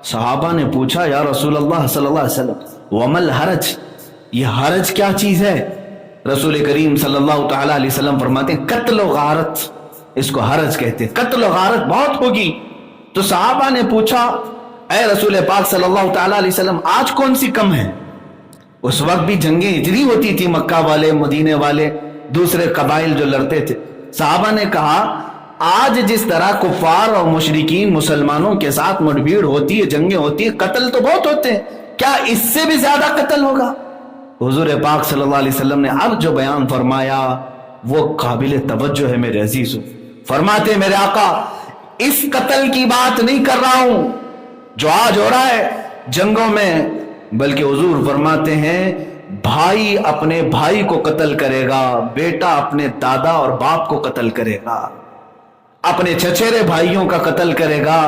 صحابہ نے پوچھا یا رسول اللہ صلی اللہ علیہ وسلم ومل حرج، یہ حرج کیا چیز ہے؟ رسول کریم صلی اللہ تعالیٰ علیہ وسلم فرماتے ہیں قتل و غارت، اس کو حرج کہتے ہیں، قتل و غارت بہت ہوگی۔ تو صحابہ نے پوچھا اے رسول پاک صلی اللہ تعالیٰ علیہ وسلم آج کون سی کم ہے؟ اس وقت بھی جنگیں اتنی ہوتی تھی، مکہ والے، مدینے والے، دوسرے قبائل جو لڑتے تھے۔ صحابہ نے کہا آج جس طرح کفار اور مشرکین مسلمانوں کے ساتھ مڑبھیڑ ہوتی ہے، جنگیں ہوتی ہیں، قتل تو بہت ہوتے ہیں، کیا اس سے بھی زیادہ قتل ہوگا؟ حضور پاک صلی اللہ علیہ وسلم نے اب جو بیان فرمایا وہ قابل توجہ ہے میرے عزیزو۔ فرماتے میرے آقا اس قتل کی بات نہیں کر رہا ہوں جو آج ہو رہا ہے جنگوں میں، بلکہ حضور فرماتے ہیں بھائی اپنے بھائی کو قتل کرے گا، بیٹا اپنے دادا اور باپ کو قتل کرے گا، اپنے چچیرے بھائیوں کا قتل کرے گا،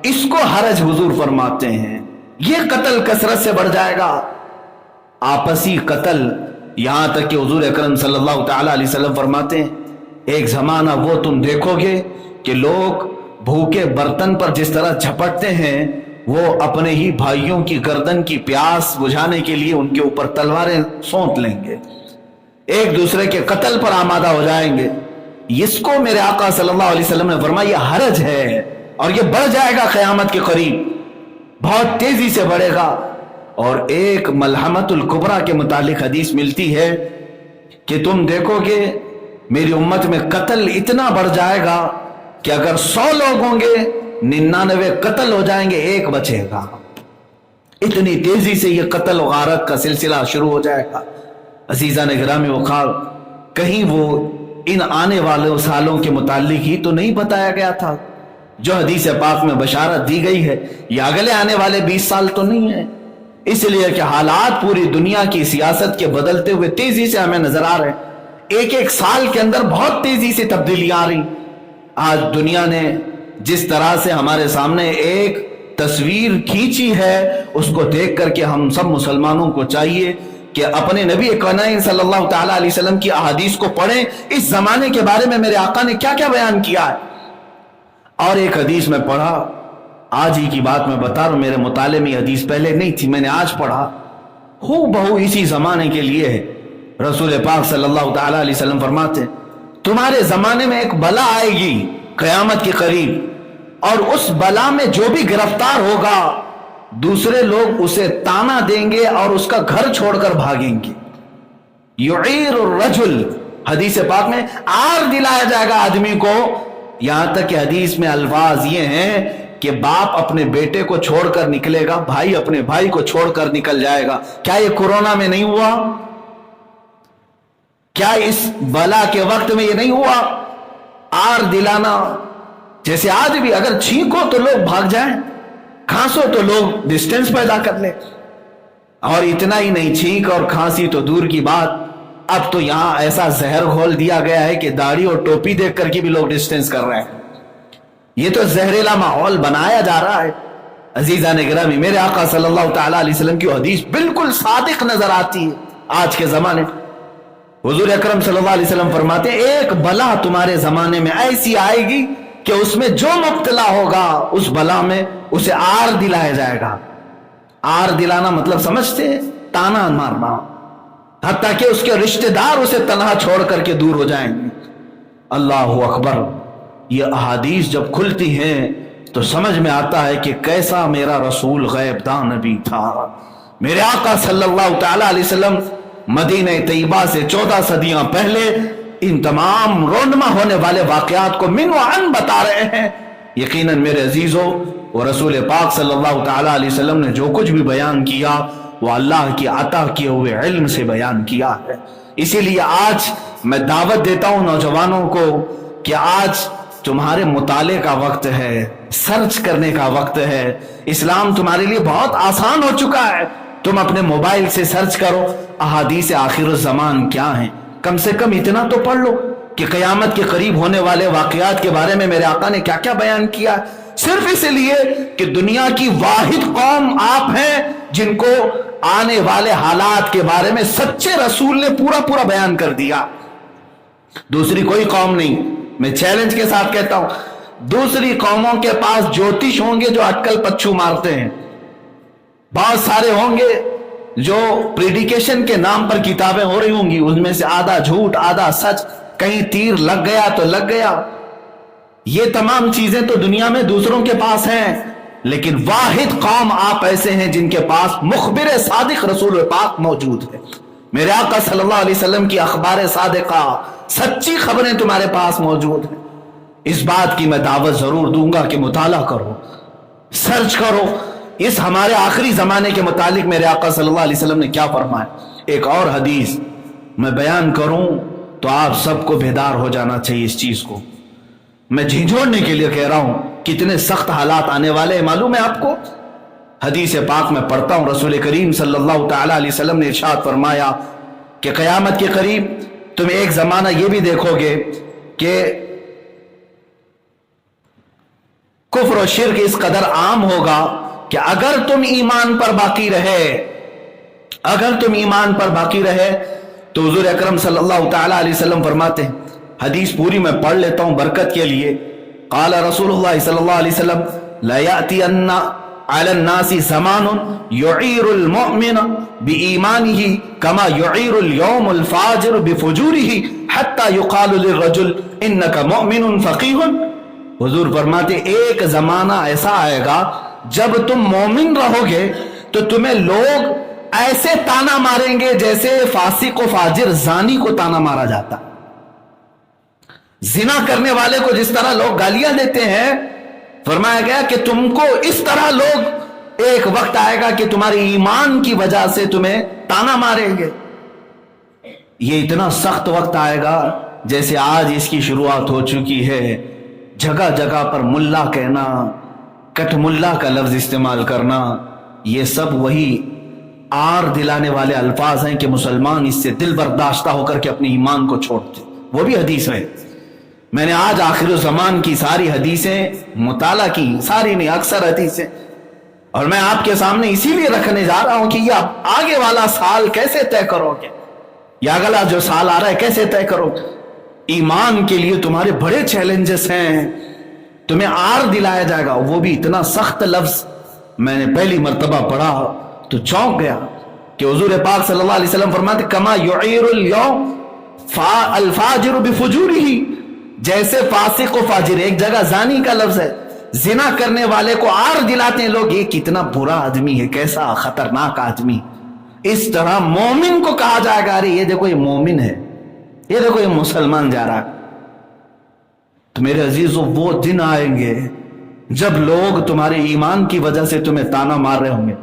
اس کو حرج حضور فرماتے ہیں۔ یہ قتل کثرت سے بڑھ جائے گا، آپسی قتل، یہاں تک کہ حضور اکرم صلی اللہ تعالیٰ علیہ وسلم فرماتے ہیں ایک زمانہ وہ تم دیکھو گے کہ لوگ بھوکے برتن پر جس طرح جھپٹتے ہیں وہ اپنے ہی بھائیوں کی گردن کی پیاس بجھانے کے لیے ان کے اوپر تلواریں سونت لیں گے، ایک دوسرے کے قتل پر آمادہ ہو جائیں گے۔ اس کو میرے آقا صلی اللہ علیہ وسلم نے فرمایا یہ حرج ہے اور یہ بڑھ جائے گا قیامت کے قریب، بہت تیزی سے بڑھے گا۔ اور ایک ملحمت الکبریٰ کے متعلق حدیث ملتی ہے کہ تم دیکھو گے میری امت میں قتل اتنا بڑھ جائے گا کہ اگر 100 لوگ ہوں گے 99 قتل ہو جائیں گے، ایک بچے گا۔ اتنی تیزی سے یہ قتل و غارت کا سلسلہ شروع ہو جائے گا۔ عزیزان گرامی وقار، کہیں وہ ان آنے والے سالوں کے متعلق ہی تو نہیں بتایا گیا تھا جو حدیث پاک میں بشارت دی گئی ہے؟ یہ اگلے آنے والے 20 سال تو نہیں ہے، اس لیے کہ حالات پوری دنیا کی سیاست کے بدلتے ہوئے تیزی سے ہمیں نظر آ رہے ہیں۔ ایک ایک سال کے اندر بہت تیزی سے تبدیلیاں آ رہی۔ آج دنیا نے جس طرح سے ہمارے سامنے ایک تصویر کھینچی ہے، اس کو دیکھ کر کے ہم سب مسلمانوں کو چاہیے کہ اپنے نبی کونین صلی اللہ تعالیٰ علیہ وسلم کی احادیث کو پڑھیں، اس زمانے کے بارے میں میرے آقا نے کیا کیا بیان کیا ہے۔ اور ایک حدیث میں پڑھا، آج ہی کی بات میں بتا رہا ہوں، میرے مطالعے میں حدیث پہلے نہیں تھی، میں نے آج پڑھا، ہو بہو اسی زمانے کے لیے ہے۔ رسول پاک صلی اللہ تعالیٰ علیہ وسلم فرماتے ہیں تمہارے زمانے میں ایک بلا آئے گی قیامت کے قریب، اور اس بلا میں جو بھی گرفتار ہوگا دوسرے لوگ اسے تانا دیں گے اور اس کا گھر چھوڑ کر بھاگیں گے۔ یعیر الرجل، حدیث پاک میں آر دلایا جائے گا آدمی کو، یہاں تک کہ حدیث میں الفاظ یہ ہیں کہ باپ اپنے بیٹے کو چھوڑ کر نکلے گا، بھائی اپنے بھائی کو چھوڑ کر نکل جائے گا۔ کیا یہ کورونا میں نہیں ہوا؟ کیا اس بلا کے وقت میں یہ نہیں ہوا؟ آر دلانا، جیسے آج بھی اگر چھینکو تو لوگ بھاگ جائیں، کھانسو تو لوگ ڈسٹینس پیدا کر لیں، اور اتنا ہی نہیں، چھینک اور کھانسی تو دور کی بات، اب تو یہاں ایسا زہر گھول دیا گیا ہے کہ داڑھی اور ٹوپی دیکھ کر کے بھی لوگ ڈسٹینس کر رہے ہیں۔ یہ تو زہریلا ماحول بنایا جا رہا ہے۔ عزیزان گرامی، میرے آقا صلی اللہ تعالیٰ علیہ وسلم کی حدیث بالکل صادق نظر آتی ہے آج کے زمانے۔ حضور اکرم صلی اللہ علیہ وسلم فرماتے ہیں ایک بلا تمہارے زمانے میں ایسی آئے گی کہ اس میں جو مبتلا ہوگا اس بلا میں اسے آر دلایا جائے گا۔ آر دلانا مطلب سمجھتے ہیں؟ تانا مارنا، حتیٰ کہ اس کے رشتہ دار اسے تنہا چھوڑ کر کے دور ہو جائیں گے۔ اللہ اکبر! یہ احادیث جب کھلتی ہیں تو سمجھ میں آتا ہے کہ کیسا میرا رسول غیب دان نبی تھا۔ میرے آقا صلی اللہ تعالیٰ علیہ وسلم مدینہ طیبہ سے 14 صدیاں پہلے ان تمام رونما ہونے والے واقعات کو من و عن بتا رہے ہیں۔ یقیناً میرے عزیزوں، وہ رسول پاک صلی اللہ تعالیٰ علیہ وسلم نے جو کچھ بھی بیان کیا وہ اللہ کی عطا کیے ہوئے علم سے بیان کیا ہے۔ اسی لیے آج میں دعوت دیتا ہوں نوجوانوں کو کہ آج تمہارے مطالعے کا وقت ہے، سرچ کرنے کا وقت ہے۔ اسلام تمہارے لیے بہت آسان ہو چکا ہے، تم اپنے موبائل سے سرچ کرو احادیث آخر الزمان کیا ہیں، کم سے کم اتنا تو پڑھ لو کہ قیامت کے قریب ہونے والے واقعات کے بارے میں میرے آقا نے کیا کیا بیان کیا، صرف اس لیے کہ دنیا کی واحد قوم آپ ہیں جن کو آنے والے حالات کے بارے میں سچے رسول نے پورا بیان کر دیا۔ دوسری کوئی قوم نہیں، میں چیلنج کے ساتھ کہتا ہوں، دوسری قوموں کے پاس جوتش ہوں گے جو اٹکل پچھو مارتے ہیں، بہت سارے ہوں گے جو پریڈیکیشن کے نام پر کتابیں ہو رہی ہوں گی، ان میں سے آدھا جھوٹ آدھا سچ، کہیں تیر لگ گیا تو لگ گیا۔ یہ تمام چیزیں تو دنیا میں دوسروں کے پاس ہیں، لیکن واحد قوم آپ ایسے ہیں جن کے پاس مخبر صادق رسول پاک موجود ہے۔ میرے آقا صلی اللہ علیہ وسلم کی اخبار صادقہ، سچی خبریں تمہارے پاس موجود ہیں۔ اس بات کی میں دعوت ضرور دوں گا کہ مطالعہ کرو، سرچ کرو، اس ہمارے آخری زمانے کے متعلق میرے آقا صلی اللہ علیہ وسلم نے کیا فرمایا۔ ایک اور حدیث میں بیان کروں تو آپ سب کو بیدار ہو جانا چاہیے اس چیز کو، میں جھنجھوڑنے کے لیے کہہ رہا ہوں، کتنے سخت حالات آنے والے ہیں معلوم ہے آپ کو۔ حدیث پاک میں پڑھتا ہوں، رسول کریم صلی اللہ تعالیٰ علیہ وسلم نے ارشاد فرمایا کہ قیامت کے قریب تم ایک زمانہ یہ بھی دیکھو گے کہ کفر و شرک اس قدر عام ہوگا کہ اگر تم ایمان پر باقی رہے تو حضور اکرم صلی اللہ تعالیٰ علیہ وسلم فرماتے ہیں، حدیث پوری میں پڑھ لیتا ہوں برکت کے لیے، قال رسول اللہ صلی اللہ علیہ وسلم لا یأتین علی الناس زمان یعیر المؤمن بایمانہ کما یعیر اليوم الفاجر بفجورہ حتی یقال للرجل انک مؤمن فقیہ. حضور فرماتے ایک زمانہ ایسا آئے گا جب تم مومن رہو گے تو تمہیں لوگ ایسے تانا ماریں گے جیسے فاسق و فاجر زانی کو تانا مارا جاتا. زنا کرنے والے کو جس طرح لوگ گالیاں دیتے ہیں، فرمایا گیا کہ تم کو اس طرح لوگ ایک وقت آئے گا کہ تمہاری ایمان کی وجہ سے تمہیں تانا ماریں گے. یہ اتنا سخت وقت آئے گا جیسے آج اس کی شروعات ہو چکی ہے. جگہ جگہ پر ملا کہنا، کٹ ملا کا لفظ استعمال کرنا، یہ سب وہی آر دلانے والے الفاظ ہیں کہ مسلمان اس سے دل برداشتہ ہو کر کے اپنے ایمان کو چھوڑتے. وہ بھی حدیث ہے. میں نے آج آخر الزمان کی ساری حدیثیں مطالعہ کی، ساری نہیں اکثر حدیثیں، اور میں آپ کے سامنے اسی لیے رکھنے جا رہا ہوں کہ یہ آگے والا سال کیسے طے کرو گے، یا اگلا جو سال آ رہا ہے کیسے طے کرو گے. ایمان کے لیے تمہارے بڑے چیلنجز ہیں، تمہیں آر دلایا جائے گا. وہ بھی اتنا سخت لفظ میں نے پہلی مرتبہ پڑھا تو چونک گیا کہ حضور پاک صلی اللہ علیہ وسلم فرماتے کما یعیر اليوم الفاجر بفجورہ، جیسے فاسق و فاجر، ایک جگہ زانی کا لفظ ہے، زنا کرنے والے کو آر دلاتے ہیں لوگ، یہ کتنا برا آدمی ہے، کیسا خطرناک آدمی. اس طرح مومن کو کہا جائے گا ارے یہ دیکھو یہ مومن ہے، یہ دیکھو یہ مسلمان جا رہا ہے. تو میرے عزیزو وہ دن آئیں گے جب لوگ تمہارے ایمان کی وجہ سے تمہیں تانا مار رہے ہوں گے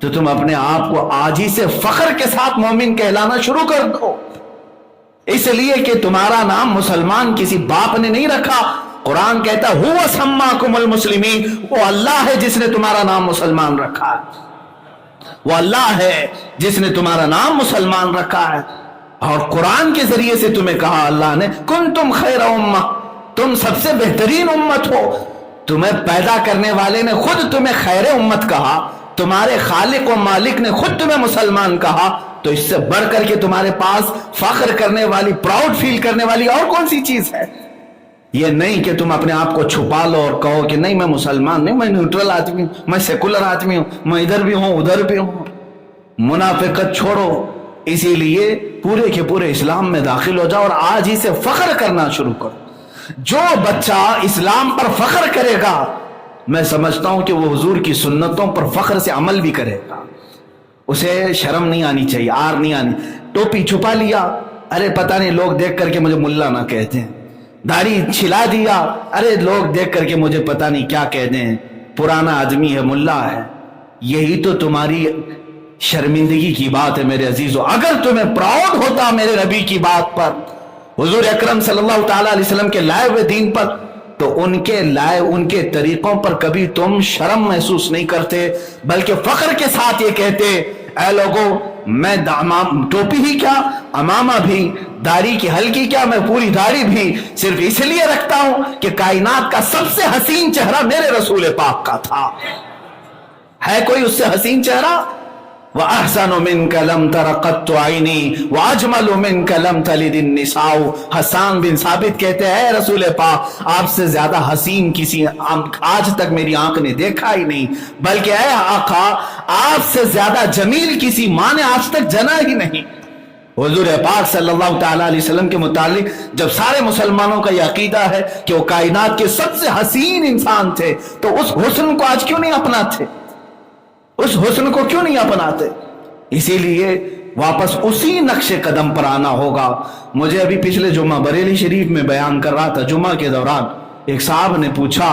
تو تم اپنے آپ کو آج ہی سے فخر کے ساتھ مومن کہلانا شروع کر دو. اس لیے کہ تمہارا نام مسلمان کسی باپ نے نہیں رکھا. قرآن کہتا ہے هو سماکم المسلمین، وہ اللہ ہے جس نے تمہارا نام مسلمان رکھا ہے. وہ اللہ ہے جس نے تمہارا نام مسلمان رکھا ہے، اور قرآن کے ذریعے سے تمہیں کہا اللہ نے کنتم خیر امہ، تم سب سے بہترین امت ہو. تمہیں پیدا کرنے والے نے خود تمہیں خیر امت کہا، تمہارے خالق و مالک نے خود تمہیں مسلمان کہا. تو اس سے بڑھ کر کے تمہارے پاس فخر کرنے والی، پراؤڈ فیل کرنے والی اور کون سی چیز ہے؟ یہ نہیں کہ تم اپنے آپ کو چھپا لو اور کہو کہ نہیں میں مسلمان نہیں، میں نیوٹرل آدمی ہوں، میں سیکولر آدمی ہوں، میں ادھر بھی ہوں ادھر بھی ہوں. منافقت چھوڑو، اسی لیے پورے کے پورے اسلام میں داخل ہو جاؤ اور آج ہی سے فخر کرنا شروع کرو. جو بچہ اسلام پر فخر کرے گا میں سمجھتا ہوں کہ وہ حضور کی سنتوں پر فخر سے عمل بھی کرے گا. اسے شرم نہیں آنی چاہیے، آر نہیں آنی. ٹوپی چھپا لیا، ارے پتہ نہیں لوگ دیکھ کر کے مجھے ملا نہ کہتے ہیں. داڑھی چھلا دیا، ارے لوگ دیکھ کر کے مجھے پتہ نہیں کیا کہتے ہیں، پرانا آدمی ہے، ملا ہے. یہی تو تمہاری شرمندگی کی بات ہے میرے عزیزو. اگر تمہیں پراؤڈ ہوتا میرے نبی کی بات پر، حضور اکرم صلی اللہ تعالیٰ علیہ وسلم کے لائے ہوئے دین پر، تو ان کے طریقوں پر کبھی تم شرم محسوس نہیں کرتے، بلکہ فخر کے ساتھ یہ کہتے اے لوگوں میں ٹوپی ہی کیا، امامہ بھی، داڑھی کی ہلکی کیا، میں پوری داڑھی بھی صرف اس لیے رکھتا ہوں کہ کائنات کا سب سے حسین چہرہ میرے رسول پاک کا تھا. ہے کوئی اس سے حسین چہرہ؟ وَأَحْسَنُ مِنْكَ لَمْ تَرَ قَطُّ عَيْنِي وَأَجْمَلُ مِنْكَ لَمْ تَلِدِ النِّسَاءُ. حسان بن ثابت کہتے ہیں اے رسول پاک آپ سے زیادہ حسین کسی آج تک میری آنکھ نے دیکھا ہی نہیں، بلکہ اے آقا آپ سے زیادہ جمیل کسی ماں نے آج تک جنا ہی نہیں. حضور پاک صلی اللہ تعالیٰ علیہ وسلم کے متعلق جب سارے مسلمانوں کا یہ عقیدہ ہے کہ وہ کائنات کے سب سے حسین انسان تھے، تو اس حسن کو آج کیوں نہیں اپناتے؟ اس حسن کو کیوں نہیں اپناتے؟ اسی لیے واپس اسی نقش قدم پر آنا ہوگا. مجھے ابھی پچھلے جمعہ بریلی شریف میں بیان کر رہا تھا، جمعہ کے دوران ایک صاحب نے پوچھا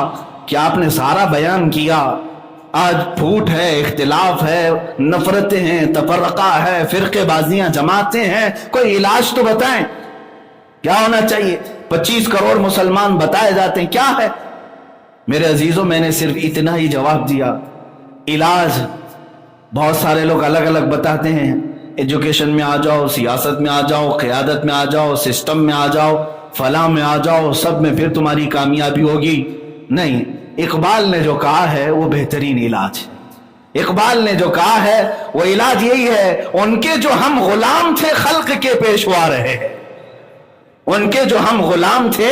کہ آپ نے سارا بیان کیا، آج پھوٹ ہے، اختلاف ہے، نفرتیں ہیں، تفرقہ ہے، فرقے بازیاں، جماعتیں ہیں، کوئی علاج تو بتائیں کیا ہونا چاہیے؟ 25 کروڑ مسلمان بتائے جاتے ہیں، کیا ہے؟ میرے عزیزوں میں نے صرف اتنا ہی جواب دیا. علاج بہت سارے لوگ الگ الگ بتاتے ہیں، ایجوکیشن میں آ جاؤ، سیاست میں آ جاؤ، قیادت میں آ جاؤ، سسٹم میں آ جاؤ، فلاں میں آ جاؤ، سب میں پھر تمہاری کامیابی ہوگی. نہیں، اقبال نے جو کہا ہے وہ بہترین علاج ہے. اقبال نے جو کہا ہے وہ علاج یہی ہے، ان کے جو ہم غلام تھے خلق کے پیشوا رہے، ان کے جو ہم غلام تھے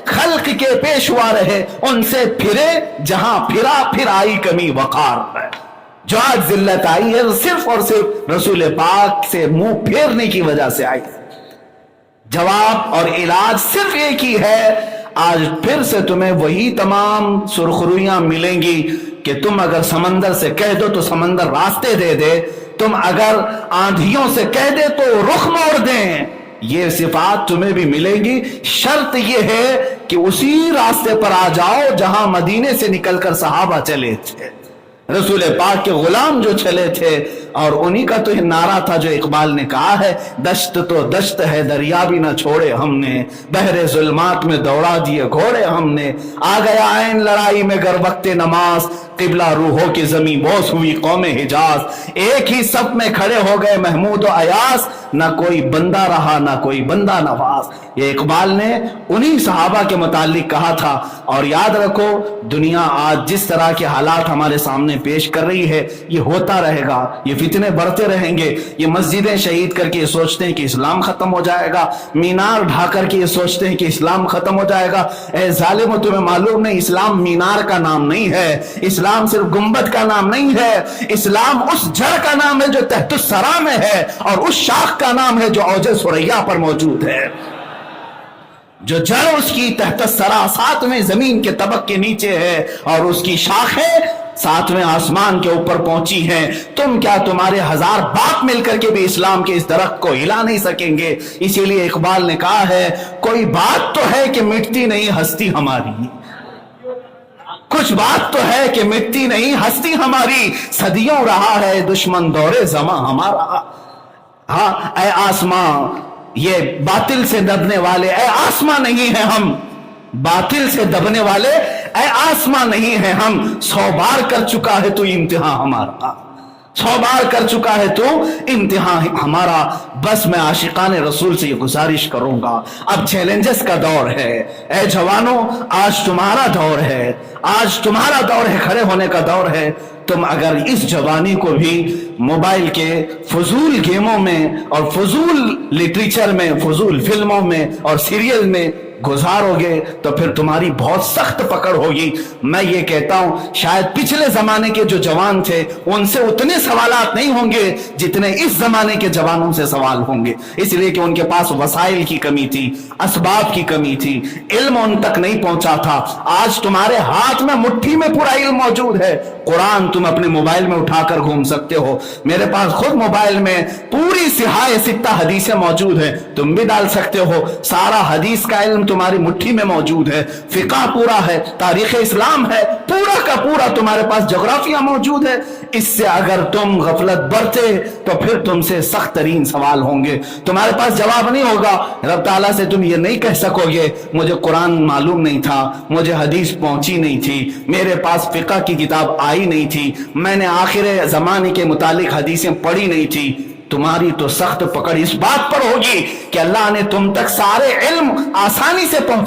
خلق کے پیشوا رہے، ان سے پھرے جہاں پھرا پھر آئی کمی وقار ہے. جو آج ذلت آئی ہے وہ صرف اور صرف رسول پاک سے منہ پھیرنے کی وجہ سے آئی ہے۔ جواب اور علاج صرف ایک ہی ہے، آج پھر سے تمہیں وہی تمام سرخرویاں ملیں گی کہ تم اگر سمندر سے کہہ دو تو سمندر راستے دے دے، تم اگر آندھیوں سے کہہ دے تو رخ موڑ دیں، یہ صفات تمہیں بھی ملیں گی۔ شرط یہ ہے کہ اسی راستے پر آ جاؤ جہاں مدینے سے نکل کر صحابہ چلے تھے، رسول پاک کے غلام جو چلے تھے، اور انہی کا تو یہ نعرہ تھا جو اقبال نے کہا ہے، دشت تو دشت ہے دریا بھی نہ چھوڑے ہم نے، بحر ظلمات میں دوڑا دیے گھوڑے ہم نے، آ گیا عین لڑائی میں گر وقت نماز، قبلہ روحوں کی زمین بوس ہوئی قوم حجاز، ایک ہی صف میں کھڑے ہو گئے محمود و ایاس، نہ کوئی بندہ رہا نہ کوئی بندہ نواز۔ یہ اقبال نے انہی صحابہ کے متعلق کہا تھا۔ اور یاد رکھو، دنیا آج جس طرح کے حالات ہمارے سامنے پیش کر رہی ہے، یہ ہوتا رہے گا، یہ فتنے بڑھتے رہیں گے۔ یہ مسجدیں شہید کر کے یہ سوچتے ہیں کہ اسلام ختم ہو جائے گا، مینار ڈھا کر کے یہ سوچتے ہیں کہ اسلام ختم ہو جائے گا۔ اے ظالمو، تمہیں معلوم نہیں، اسلام مینار کا نام نہیں ہے، اسلام صرف گنبد کا نام نہیں ہے، اسلام اس جڑ کا نام ہے جو تحت الثری میں ہے، اور اس شاخ کا نام ہے جو اوج ثریا پر موجود ہے۔ جو جڑ اس کی تحت الثری ساتویں زمین کے طبق کے نیچے ہے، اور اس کی شاخیں ساتویں آسمان کے اوپر پہنچی ہیں۔ تم کیا، تمہارے ہزار باپ مل کر کے بھی اسلام کے اس درخت کو ہلا نہیں سکیں گے۔ اسی لیے اقبال نے کہا ہے، کوئی بات تو ہے کہ مٹتی نہیں ہستی ہماری، کچھ بات تو ہے کہ مٹتی نہیں ہستی ہماری، صدیوں رہا ہے دشمن دور زماں ہمارا۔ ہاں اے آسمان، یہ باطل سے دبنے والے، اے آسمان نہیں ہیں ہم، باطل سے دبنے والے اے آسمان نہیں ہیں ہم، 100 بار کر چکا ہے تو امتحان ہمارا، 100 بار کر چکا ہے تو امتحان ہمارا۔ بس میں عاشقان رسول سے یہ گزارش کروں گا، اب چیلنجز کا دور ہے۔ اے جوانوں، آج تمہارا دور ہے، آج تمہارا دور ہے، کھڑے ہونے کا دور ہے۔ تم اگر اس جوانی کو بھی موبائل کے فضول گیموں میں اور فضول لٹریچر میں، فضول فلموں میں اور سیریل میں گزارو گے تو پھر تمہاری بہت سخت پکڑ ہوگی۔ میں یہ کہتا ہوں، شاید پچھلے زمانے کے جو جوان تھے ان سے اتنے سوالات نہیں ہوں گے جتنے اس زمانے کے جوانوں سے سوال ہوں گے، اس لیے کہ ان کے پاس وسائل کی کمی تھی، اسباب کی کمی تھی، علم ان تک نہیں پہنچا تھا۔ آج تمہارے ہاتھ میں مٹھی میں پورا علم موجود ہے، قرآن تم اپنے موبائل میں اٹھا کر گھوم سکتے ہو، میرے پاس خود موبائل میں پوری صحاح ستہ حدیثیں موجود ہیں، تم بھی ڈال سکتے ہو، سارا حدیث کا علم تمہاری مٹھی میں موجود ہے، فقہ پورا ہے، تاریخ اسلام ہے، پورا کا پورا تمہارے پاس جغرافیہ موجود ہے۔ اس سے اگر تم غفلت برتے تو پھر تم سے سخت ترین سوال ہوں گے، تمہارے پاس جواب نہیں ہوگا۔ رب تعالیٰ سے تم یہ نہیں کہہ سکو گے مجھے قرآن معلوم نہیں تھا، مجھے حدیث پہنچی نہیں تھی، میرے پاس فقہ کی کتاب آئی نہیں تھی، میں نے آخر زمانے کے متعلق حدیثیں پڑھی نہیں تھی۔ تمہاری تو سخت پکڑ اس بات پر ہوگی کہ اللہ نے تم تک سارے علم آسانی سے پہنچا